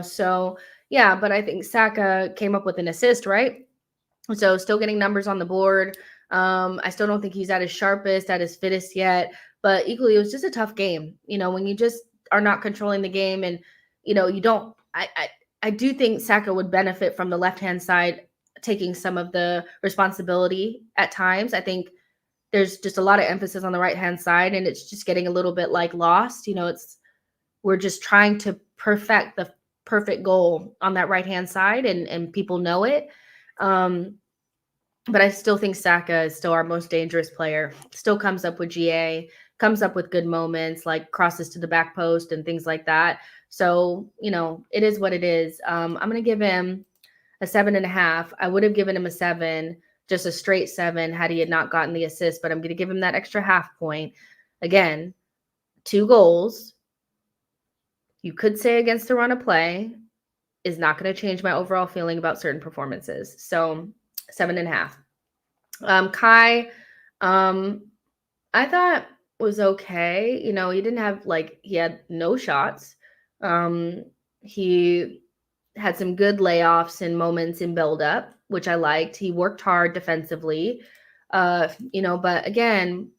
so yeah, but I think Saka came up with an assist, right? So still getting numbers on the board. I still don't think he's at his sharpest, at his fittest yet, but equally, it was just a tough game. When you just are not controlling the game and, you don't, I do think Saka would benefit from the left-hand side taking some of the responsibility at times. I think there's just a lot of emphasis on the right-hand side, and it's just getting a little bit like lost. We're just trying to perfect the perfect goal on that right-hand side, and people know it. But I still think Saka is still our most dangerous player. Still comes up with GA, comes up with good moments, like crosses to the back post and things like that. So, it is what it is. I'm going to give him a 7.5. I would have given him a 7. Just a straight 7 had he had not gotten the assist, but I'm going to give him that extra half point. Again, 2 goals. You could say against the run of play is not going to change my overall feeling about certain performances. So 7.5. Kai, I thought was okay. He didn't have he had no shots. He had some good layoffs and moments in build-up, which I liked. He worked hard defensively, but again,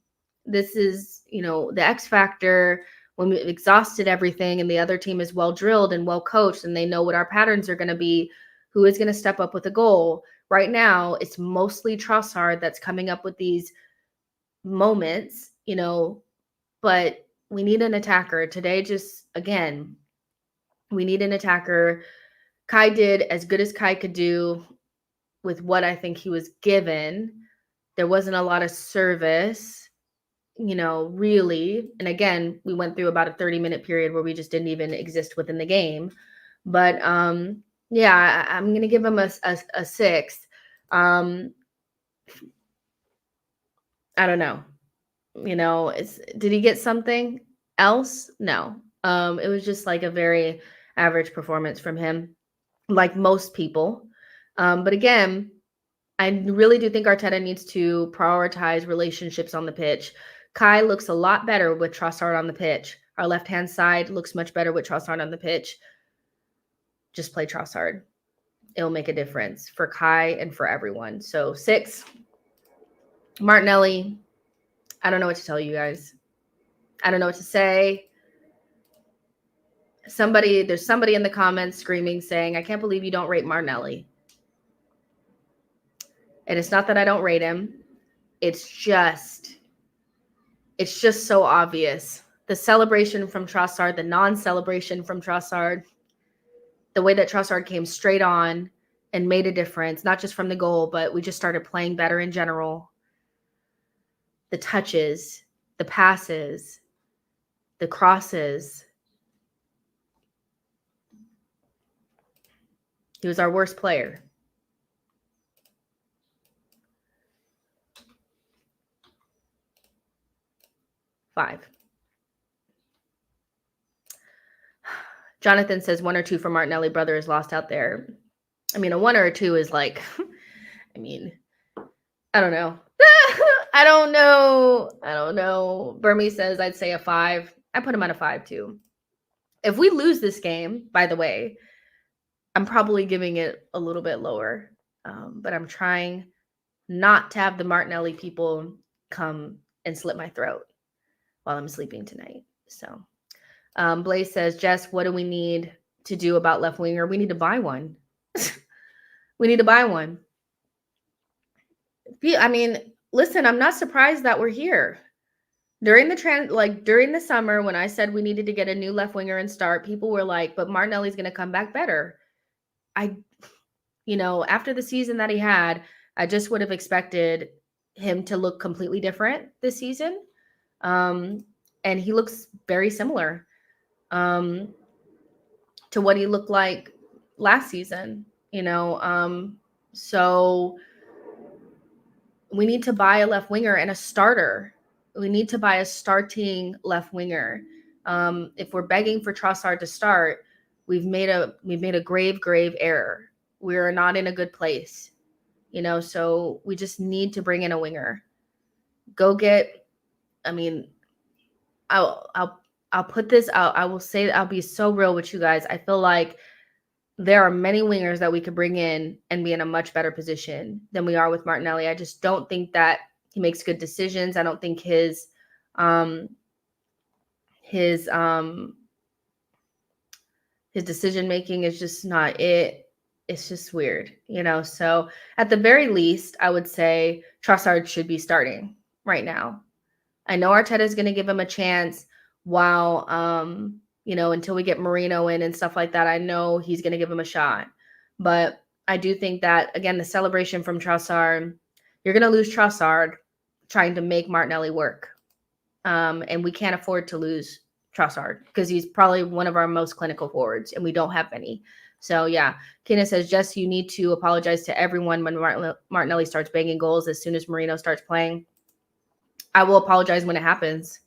this is, the X factor when we've exhausted everything and the other team is well drilled and well coached and they know what our patterns are going to be, who is going to step up with a goal. Right now, it's mostly Trossard that's coming up with these moments, but we need an attacker. Today, just, again, we need an attacker. Kai did as good as Kai could do with what I think he was given. There wasn't a lot of service, really. And again, we went through about a 30-minute period where we just didn't even exist within the game. But yeah, I'm going to give him a 6. I don't know. Did he get something else? No. It was just like a very average performance from him, like most people. But again, I really do think Arteta needs to prioritize relationships on the pitch. Kai looks a lot better with Trossard on the pitch. Our left-hand side looks much better with Trossard on the pitch. Just play Trossard. It'll make a difference for Kai and for everyone. So 6. Martinelli, I don't know what to tell you guys. I don't know what to say. There's somebody in the comments screaming, saying, I can't believe you don't rate Martinelli. And it's not that I don't rate him. It's just It's just so obvious. The celebration from Trossard, the non-celebration from Trossard, the way that Trossard came straight on and made a difference, not just from the goal, but we just started playing better in general. The touches, the passes, the crosses. He was our worst player. Five. Jonathan says 1 or 2 for Martinelli. Brother is lost out there. I mean, a 1 or a 2 is like, I mean, I don't know. I don't know. Burmese says I'd say a 5. I put him at a 5 too. If we lose this game, by the way, I'm probably giving it a little bit lower. But I'm trying not to have the Martinelli people come and slit my throat while I'm sleeping tonight. So Blaze says, Jess, what do we need to do about left winger? We need to buy one. We need to buy one. I mean, listen, I'm not surprised that we're here. During the summer, when I said we needed to get a new left winger and start, people were like, but Martinelli's going to come back better. After the season that he had, I just would have expected him to look completely different this season. And he looks very similar to what he looked like last season, so we need to buy a left winger and a starter. We need to buy a starting left winger. If we're begging for Trossard to start, we've made a grave error. We're not in a good place, so we just need to bring in a winger. I'll put this out. I will say that I'll be so real with you guys. I feel like there are many wingers that we could bring in and be in a much better position than we are with Martinelli. I just don't think that he makes good decisions. I don't think his decision making is just not it. It's just weird, So at the very least, I would say Trossard should be starting right now. I know Arteta is going to give him a chance while until we get Marino in and stuff like that. I know he's going to give him a shot. But I do think that, again, the celebration from Trossard, you're going to lose Trossard trying to make Martinelli work. And we can't afford to lose Trossard because he's probably one of our most clinical forwards, and we don't have many. So, yeah, Kena says, Jess, you need to apologize to everyone when Martinelli starts banging goals as soon as Marino starts playing. I will apologize when it happens.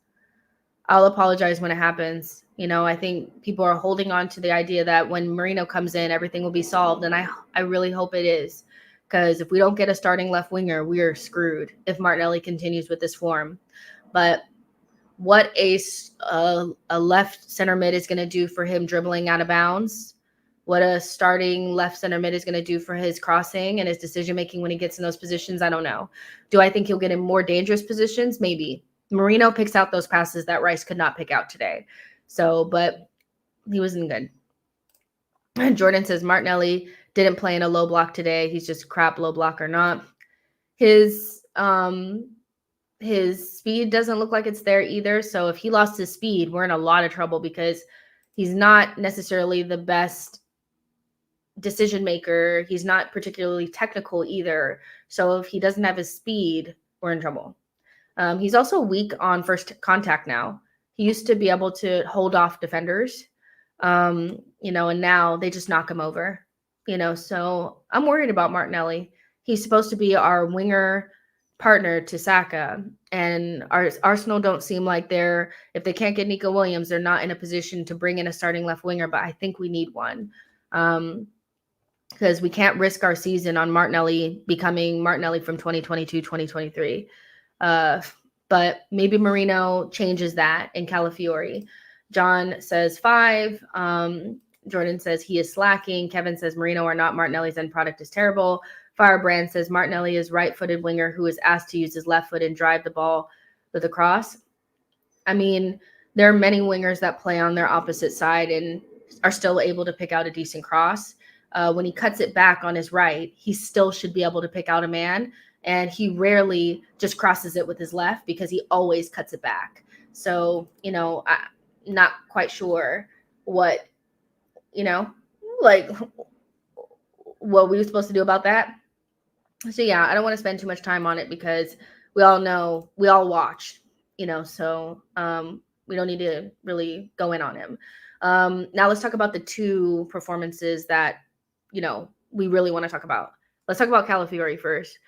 I'll apologize when it happens. I think people are holding on to the idea that when Marino comes in, everything will be solved. And I really hope it is, because if we don't get a starting left winger, we are screwed if Martinelli continues with this form. But what a left center mid is going to do for him dribbling out of bounds, what a starting left center mid is going to do for his crossing and his decision-making when he gets in those positions, I don't know. Do I think he'll get in more dangerous positions? Maybe. Marino picks out those passes that Rice could not pick out today. So, but he wasn't good. And Jordan says Martinelli didn't play in a low block today. He's just crap low block or not. His speed doesn't look like it's there either. So if he lost his speed, we're in a lot of trouble because he's not necessarily the best decision maker. He's not particularly technical either. So if he doesn't have his speed, we're in trouble. He's also weak on first contact now. He used to be able to hold off defenders, and now they just knock him over, so I'm worried about Martinelli. He's supposed to be our winger partner to Saka, and Arsenal don't seem like if they can't get Nico Williams, they're not in a position to bring in a starting left winger, but I think we need one. Because we can't risk our season on Martinelli becoming Martinelli from 2022, 2023. But maybe Marino changes that in Calafiori. John says 5. Jordan says he is slacking. Kevin says Marino or not, Martinelli's end product is terrible. Firebrand says Martinelli is right-footed winger who is asked to use his left foot and drive the ball with a cross. I mean, there are many wingers that play on their opposite side and are still able to pick out a decent cross. When he cuts it back on his right, he still should be able to pick out a man and he rarely just crosses it with his left because he always cuts it back. So, you know, I'm not quite sure what, you know, like what we were supposed to do about that. So yeah, I don't want to spend too much time on it because we all know, we all watched, you know, so we don't need to really go in on him. Now let's talk about the two performances that, you know, we really want to talk about. Let's talk about Calafiori first.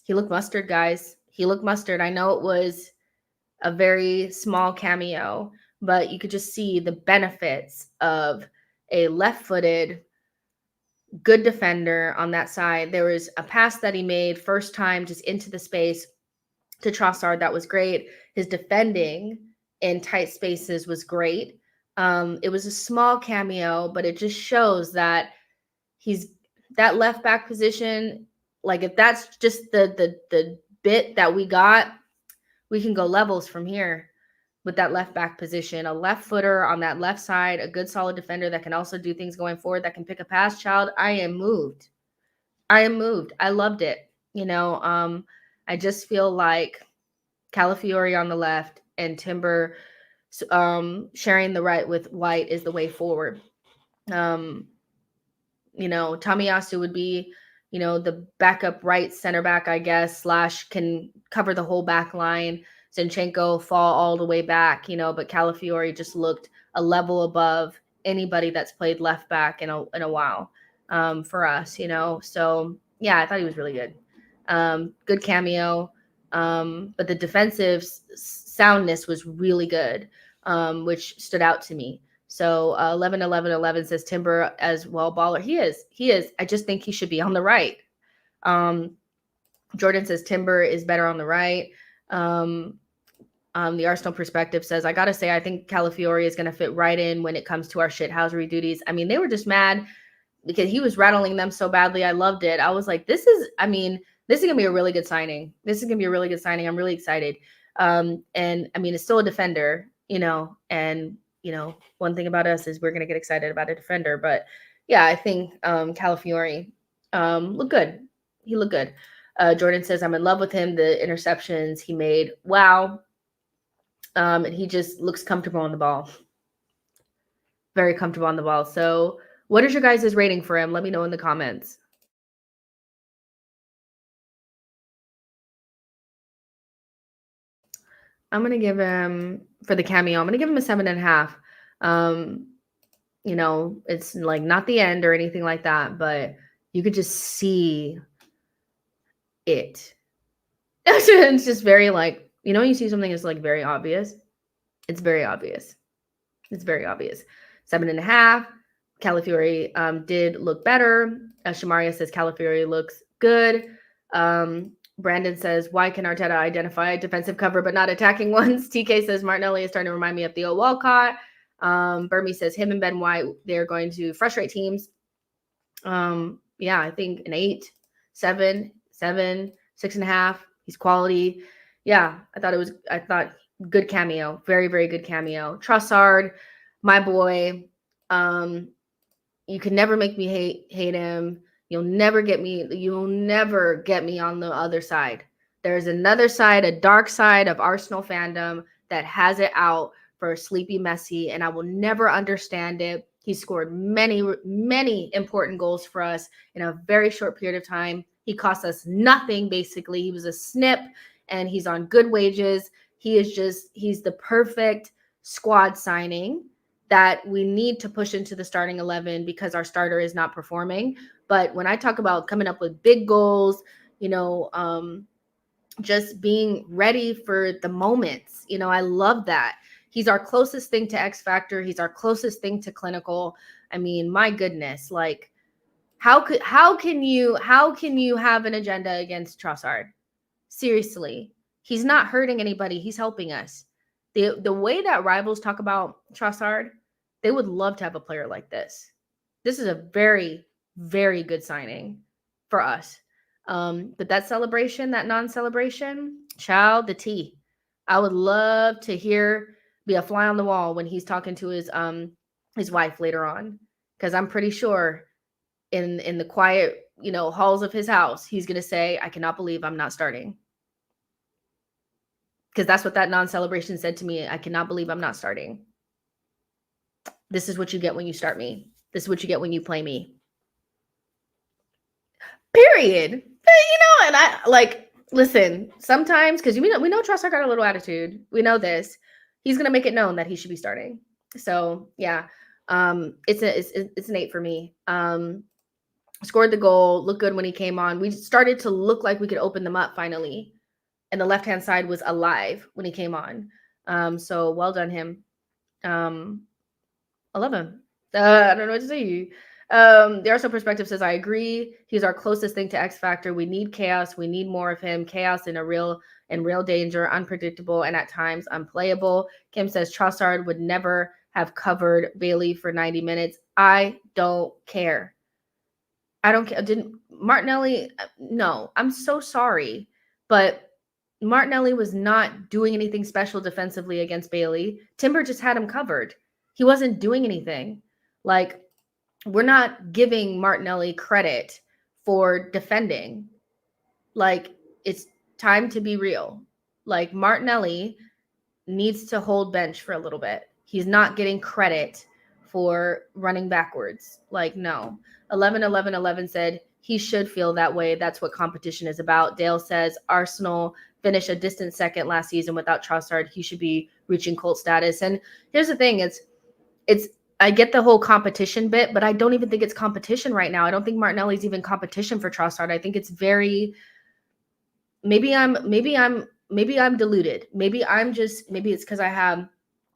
He looked mustard, guys. He looked mustard. I know it was a very small cameo, but you could just see the benefits of a left-footed, good defender on that side. There was a pass that he made first time just into the space to Trossard. That was great. His defending in tight spaces was great. It was a small cameo, but it just shows that he's that left back position. Like if that's just the bit that we got, we can go levels from here with that left back position. A left footer on that left side, a good solid defender that can also do things going forward, that can pick a pass. Child, I am moved. I loved it. You know, I just feel like Calafiori on the left and Timber sharing the right with White is the way forward. You know, Tomiyasu would be, you know, the backup right center back, I guess, / can cover the whole back line. Zinchenko fall all the way back, you know, but Calafiori just looked a level above anybody that's played left back in a while for us, you know. So yeah, I thought he was really good. Good cameo. But the defensive soundness was really good, which stood out to me. So 11 says Timber as well baller. He is. I just think he should be on the right. Jordan says Timber is better on the right. The Arsenal perspective says, I got to say, I think Calafiori is going to fit right in when it comes to our shithousery duties. I mean, they were just mad because he was rattling them so badly. I loved it. I was like, this is going to be a really good signing. I'm really excited. And I mean, it's still a defender, you know, and, you know, one thing about us is we're going to get excited about a defender. But yeah, I think Calafiori looked good. He looked good. Jordan says, I'm in love with him. The interceptions he made. Wow. And he just looks comfortable on the ball. Very comfortable on the ball. So what is your guys' rating for him? Let me know in the comments. I'm going to give him, for the cameo, I'm going to give him a 7.5. You know, it's like not the end or anything like that, but you could just see it. It's just very like, you know, you see something that's like very obvious. It's very obvious. 7.5. Calafiori did look better. Shamaria says Calafiori looks good. Brandon says, why can Arteta identify defensive cover but not attacking ones? TK says Martinelli is starting to remind me of Theo Walcott. Burmy says him and Ben White, they're going to frustrate teams. Yeah, I think an 8, 7, 6.5. He's quality. Yeah, I thought good cameo. Very, very good cameo. Trossard, my boy. You can never make me hate him. You'll never get me on the other side. There's another side, a dark side of Arsenal fandom that has it out for Sleepy Messi, and I will never understand it. He scored many, many important goals for us in a very short period of time. He cost us nothing, basically. He was a snip, and he's on good wages. He's the perfect squad signing that we need to push into the starting 11 because our starter is not performing. But when I talk about coming up with big goals, you know, just being ready for the moments, you know, I love that. He's our closest thing to X Factor. He's our closest thing to clinical. I mean, my goodness, like how can you have an agenda against Trossard? Seriously, he's not hurting anybody. He's helping us. The way that rivals talk about Trossard, they would love to have a player like this. This is a very, very good signing for us. But that celebration, that non-celebration, child, the tea. I would love to be a fly on the wall when he's talking to his wife later on, because I'm pretty sure in the quiet halls of his house, he's going to say, I cannot believe I'm not starting. Because that's what that non-celebration said to me. I cannot believe I'm not starting. This is what you get when you start me. This is what you get when you play me. Period. And I listen, sometimes, because we know Trossard got a little attitude. We know this. He's going to make it known that he should be starting. So, yeah, it's an 8 for me. Scored the goal, looked good when he came on. We started to look like we could open them up finally. And the left-hand side was alive when he came on. So well done him. I love him. I don't know what to say. The Arsenal perspective says, I agree. He's our closest thing to X Factor. We need chaos. We need more of him. Chaos in real danger, unpredictable, and at times unplayable. Kim says Trossard would never have covered Bailey for 90 minutes. I don't care. I don't care. Martinelli? No, I'm so sorry. But Martinelli was not doing anything special defensively against Bailey. Timber just had him covered. He wasn't doing anything. We're not giving Martinelli credit for defending. It's time to be real. Martinelli needs to hold bench for a little bit. He's not getting credit for running backwards. No. 11 said he should feel that way. That's what competition is about. Dale says Arsenal finished a distant second last season without Trossard. He should be reaching cult status. And here's the thing, it's I get the whole competition bit, but I don't even think it's competition right now. I don't think Martinelli's even competition for Trossard. I think it's very maybe I'm deluded. Maybe it's because I have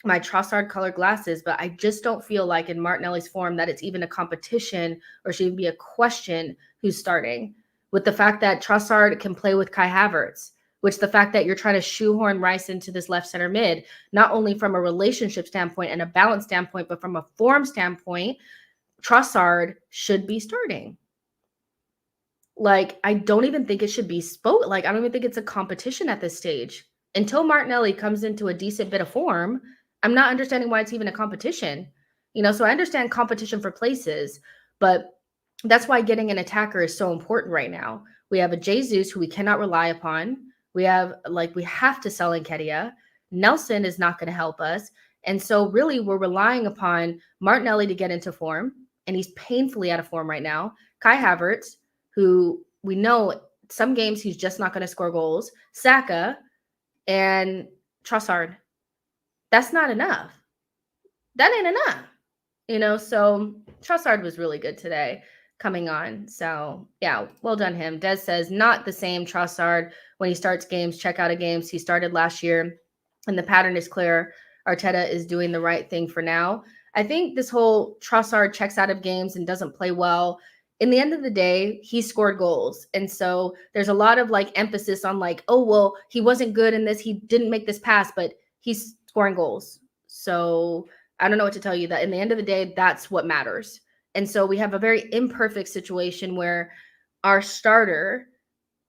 my Trossard colored glasses, but I just don't feel like in Martinelli's form that it's even a competition or should even be a question who's starting. With the fact that Trossard can play with Kai Havertz, which the fact that you're trying to shoehorn Rice into this left center mid, not only from a relationship standpoint and a balance standpoint, but from a form standpoint, Trossard should be starting. I don't even think it should be spoke. I don't even think it's a competition at this stage. Until Martinelli comes into a decent bit of form, I'm not understanding why it's even a competition. So I understand competition for places, but that's why getting an attacker is so important right now. We have a Jesus who we cannot rely upon. We have we have to sell Nketiah. Nelson is not going to help us. And so really we're relying upon Martinelli to get into form, and he's painfully out of form right now. Kai Havertz, who we know some games he's just not going to score goals. Saka and Trossard. That's not enough. That ain't enough. So Trossard was really good today coming on. So yeah, well done him. Des says not the same Trossard when he starts games, check out of games. He started last year and the pattern is clear. Arteta is doing the right thing for now. I think this whole Trossard checks out of games and doesn't play well. In the end of the day, he scored goals. And so there's a lot of emphasis on oh, well, he wasn't good in this. He didn't make this pass, but he's scoring goals. So I don't know what to tell you. That in the end of the day, that's what matters. And so we have a very imperfect situation where our starter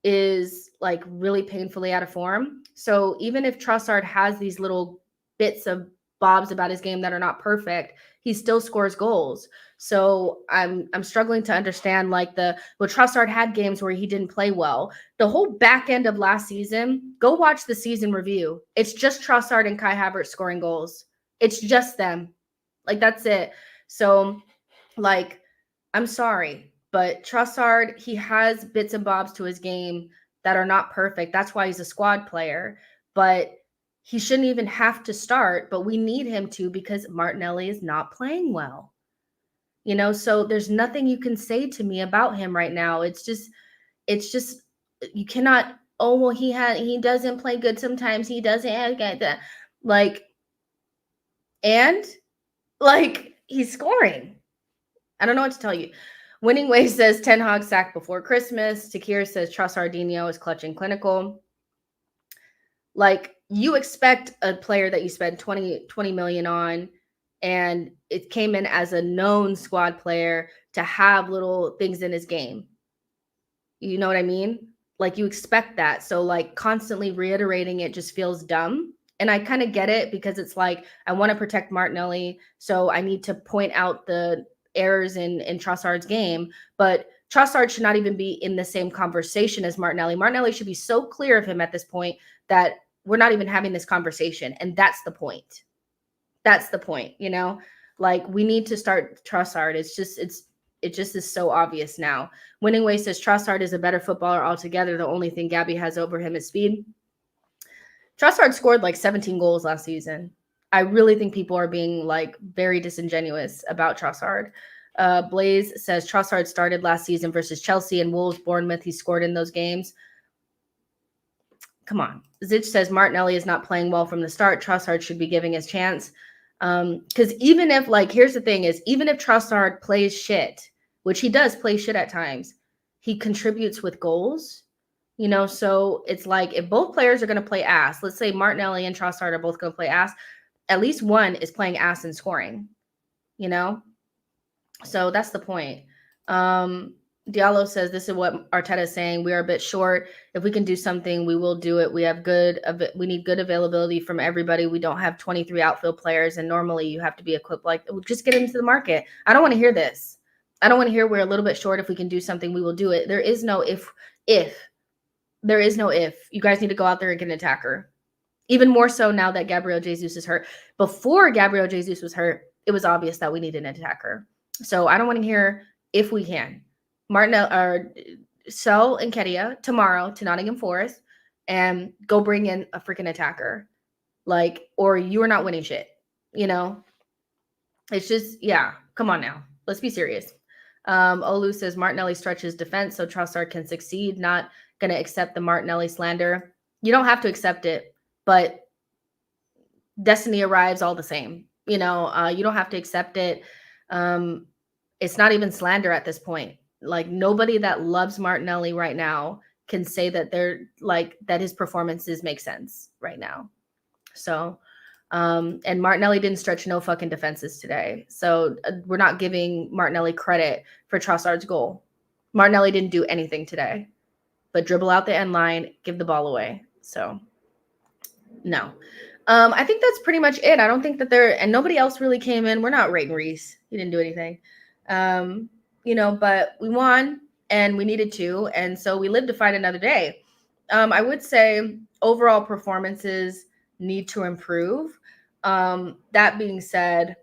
is really painfully out of form. So even if Trossard has these little bits of bobs about his game that are not perfect, he still scores goals. So I'm struggling to understand Trossard had games where he didn't play well. The whole back end of last season, go watch the season review. It's just Trossard and Kai Havertz scoring goals. It's just them. That's it. So I'm sorry, but Trossard, he has bits and bobs to his game that are not perfect. That's why he's a squad player, but he shouldn't even have to start, but we need him to because Martinelli is not playing well. So there's nothing you can say to me about him right now. It's just you cannot, oh, well, he doesn't play good sometimes. He doesn't get that. He's scoring. I don't know what to tell you. Winning Way says Ten Hag sacked before Christmas. Takir says Trossardinho is clutch and clinical. You expect a player that you spend 20 million on, and it came in as a known squad player to have little things in his game. You know what I mean? You expect that. So constantly reiterating it just feels dumb. And I kind of get it because it's I want to protect Martinelli. So I need to point out the errors in Trossard's game. But Trossard should not even be in the same conversation as Martinelli. Martinelli should be so clear of him at this point that we're not even having this conversation. And that's the point. That's the point, you know? Like, we need to start Trossard. It just is so obvious now. Winning Way says Trossard is a better footballer altogether. The only thing Gabby has over him is speed. Trossard scored like 17 goals last season. I really think people are being like very disingenuous about Trossard. Blaze says Trossard started last season versus Chelsea and Wolves, Bournemouth. He scored in those games. Come on. Zich says Martinelli is not playing well from the start. Trossard should be giving his chance. Because even if, like, here's the thing is, even if Trossard plays shit, which he does play shit at times, he contributes with goals, you know? So it's like, if both players are going to play ass, let's say Martinelli and Trossard are both going to play ass, at least one is playing ass and scoring, you know? So that's the point. Diallo says, this is what Arteta is saying. We are a bit short. If we can do something, we will do it. We need good availability from everybody. We don't have 23 outfield players, and normally you have to be equipped like, just get into the market. I don't want to hear this. I don't want to hear we're a little bit short. If we can do something, we will do it. There is no if. There is no if. You guys need to go out there and get an attacker. Even more so now that Gabriel Jesus is hurt. Before Gabriel Jesus was hurt, it was obvious that we needed an attacker. So I don't want to hear if we can. Martinelli or sell Nketiah tomorrow to Nottingham Forest and go bring in a freaking attacker. Like, or you are not winning shit, you know? It's just, yeah, come on now. Let's be serious. Olu says Martinelli stretches defense so Trossard can succeed. Not going to accept the Martinelli slander. You don't have to accept it, but destiny arrives all the same. You know, you don't have to accept it. It's not even slander at this point. Like, nobody that loves Martinelli right now can say that they're like, that his performances make sense right now. So, and Martinelli didn't stretch no fucking defenses today. So we're not giving Martinelli credit for Trossard's goal. Martinelli didn't do anything today, but dribble out the end line, give the ball away. So no, I think that's pretty much it. I don't think that and nobody else really came in. We're not rating Reese. He didn't do anything. You know, but we won and we needed to. And so we live to fight another day. I would say overall performances need to improve. That being said,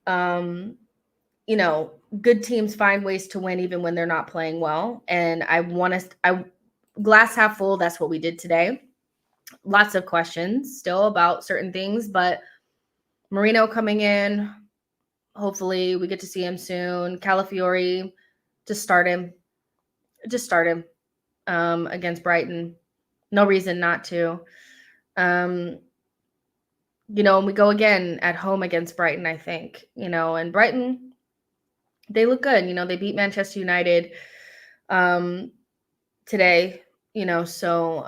you know, good teams find ways to win even when they're not playing well. And I glass half full, that's what we did today. Lots of questions still about certain things, but Marino coming in, hopefully we get to see him soon. Calafiori, just start him. Just start him against Brighton. No reason not to. You know, and we go again at home against Brighton, I think. You know, and Brighton, they look good. You know, they beat Manchester United today. You know, so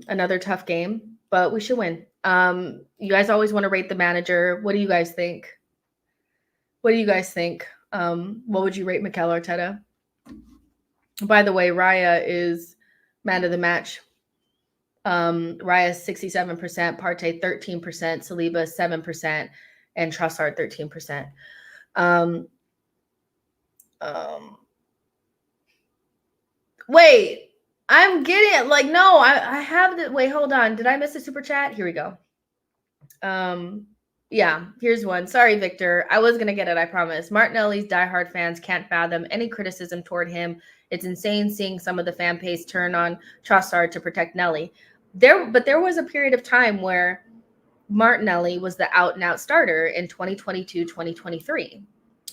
another tough game, but we should win. You guys always want to rate the manager. What do you guys think? What do you guys think? What would you rate Mikel Arteta? By the way, Raya is man of the match. Raya is 67%, Partey 13%, Saliba 7%, and Trossard 13%. Wait, I'm getting it. Like, no, I have the wait, hold on. Did I miss a super chat? Here we go. Yeah, here's one. Sorry, Victor. I was going to get it, I promise. Martinelli's diehard fans can't fathom any criticism toward him. It's insane seeing some of the fan base turn on Trossard to protect Nelly. But there was a period of time where Martinelli was the out-and-out starter in 2022, 2023.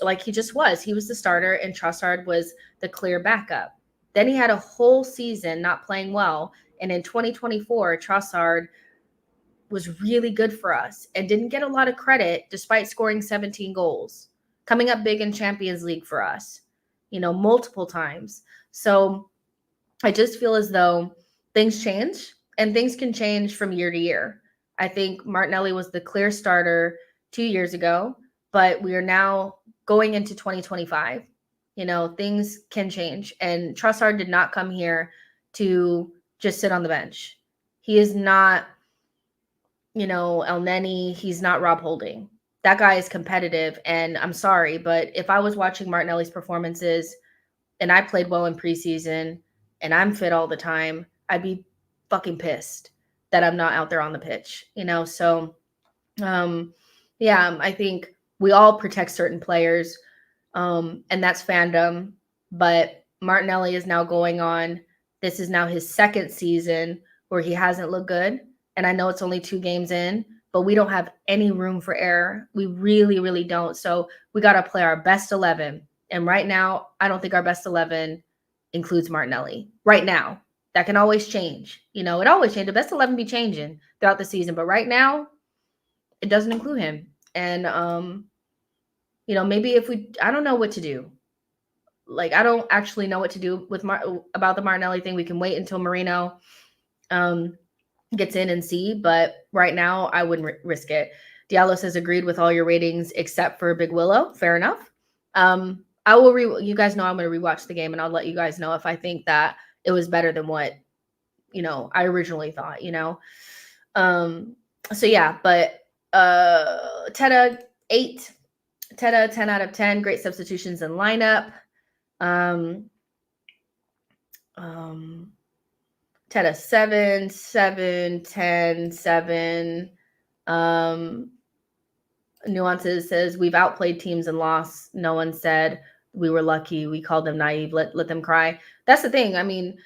Like, he just was. He was the starter, and Trossard was the clear backup. Then he had a whole season not playing well. And in 2024, Trossard was really good for us and didn't get a lot of credit despite scoring 17 goals, coming up big in Champions League for us, you know, multiple times. So I just feel as though things change and things can change from year to year. I think Martinelli was the clear starter 2 years ago, but we are now going into 2025. You know, things can change. And Trossard did not come here to just sit on the bench. He is not, you know, El Neni. He's not Rob Holding. That guy is competitive. And I'm sorry, but if I was watching Martinelli's performances and I played well in preseason and I'm fit all the time, I'd be fucking pissed that I'm not out there on the pitch, So, I think we all protect certain players, and that's fandom. But Martinelli is now going on. This is now his second season where he hasn't looked good. And I know it's only 2 games in, but we don't have any room for error. We really, really don't. So we got to play our best 11. And right now, I don't think our best 11 includes Martinelli. Right now, that can always change. It always changes. The best 11 be changing throughout the season. But right now, it doesn't include him. And, maybe I don't know what to do. Like, I don't actually know what to do with about the Martinelli thing. We can wait until Marino gets in and see. But right now, I wouldn't risk it. Diallo says, agreed with all your ratings except for Big Willow. Fair enough. I will you guys know I'm going to rewatch the game, and I'll let you guys know if I think that it was better than what, I originally thought, So yeah, but Teta 8, Teta 10 out of 10, great substitutions in lineup. Teta 7, 7, 10, 7. Nuances says we've outplayed teams and lost. No one said we were lucky. We called them naive. Let them cry. That's the thing. I mean,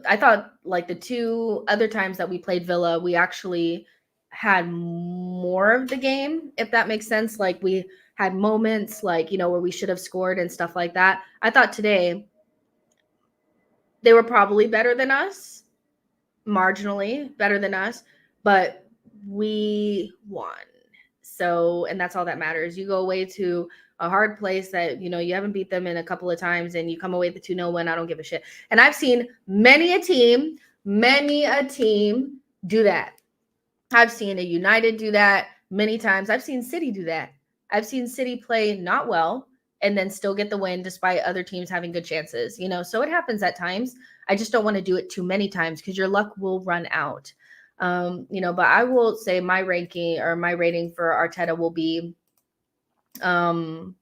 I thought like the 2 other times that we played Villa, we actually had more of the game, if that makes sense. Like we had moments like, where we should have scored and stuff like that. I thought today they were probably better than us, marginally better than us, but we won. So, and that's all that matters. You go away to a hard place that, you haven't beat them in a couple of times and you come away with the 2-0 win. I don't give a shit. And I've seen many a team do that. I've seen a United do that many times. I've seen City do that. I've seen City play not well and then still get the win despite other teams having good chances, so it happens at times. I just don't want to do it too many times because your luck will run out. But I will say my ranking or my rating for Arteta will be, I'm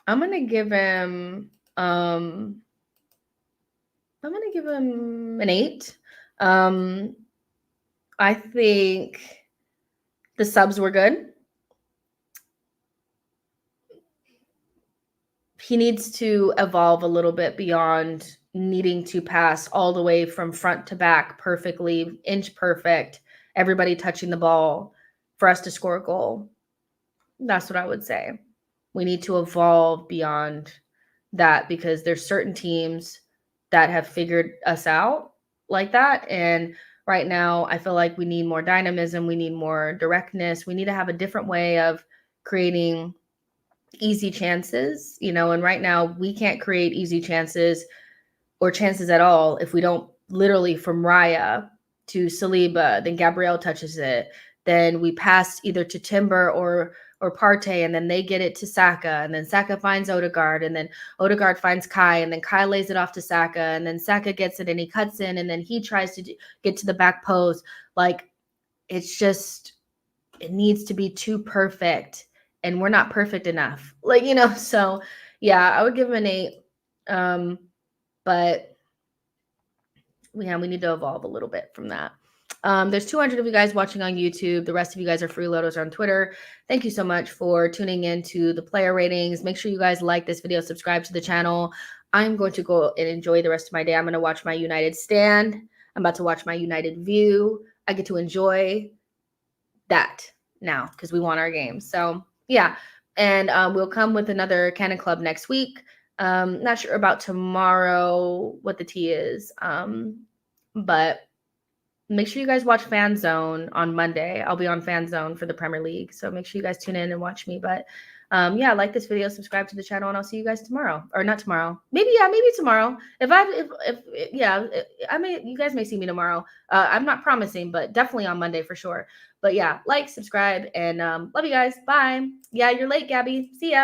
going to give him an 8. I think the subs were good. He needs to evolve a little bit beyond needing to pass all the way from front to back perfectly, inch perfect, everybody touching the ball for us to score a goal. That's what I would say. We need to evolve beyond that because there's certain teams that have figured us out like that. And right now, I feel like we need more dynamism. We need more directness. We need to have a different way of creating easy chances, and right now we can't create easy chances or chances at all if we don't literally from Raya to Saliba, then Gabriel touches it, then we pass either to Timber or Partey, and then they get it to Saka, and then Saka finds Ødegaard, and then Ødegaard finds Kai, and then Kai lays it off to Saka, and then Saka gets it and he cuts in, and then he tries to get to the back post. Like, it's just, it needs to be too perfect. And we're not perfect enough. So yeah, I would give him an 8. But yeah, we need to evolve a little bit from that. There's 200 of you guys watching on YouTube. The rest of you guys are freeloaders on Twitter. Thank you so much for tuning in to the player ratings. Make sure you guys like this video, subscribe to the channel. I'm going to go and enjoy the rest of my day. I'm going to watch my United stand. I'm about to watch my United view. I get to enjoy that now because we won our game. So yeah, and we'll come with another Cannon Club next week. Not sure about tomorrow what the tea is, but make sure you guys watch Fan Zone on Monday. I'll be on Fan Zone for the Premier League, so make sure you guys tune in and watch me. But yeah, like this video, subscribe to the channel, and I'll see you guys tomorrow. Or not tomorrow. Maybe tomorrow. You guys may see me tomorrow. I'm not promising, but definitely on Monday for sure. But yeah, like, subscribe, and love you guys. Bye. Yeah, you're late, Gabby. See ya.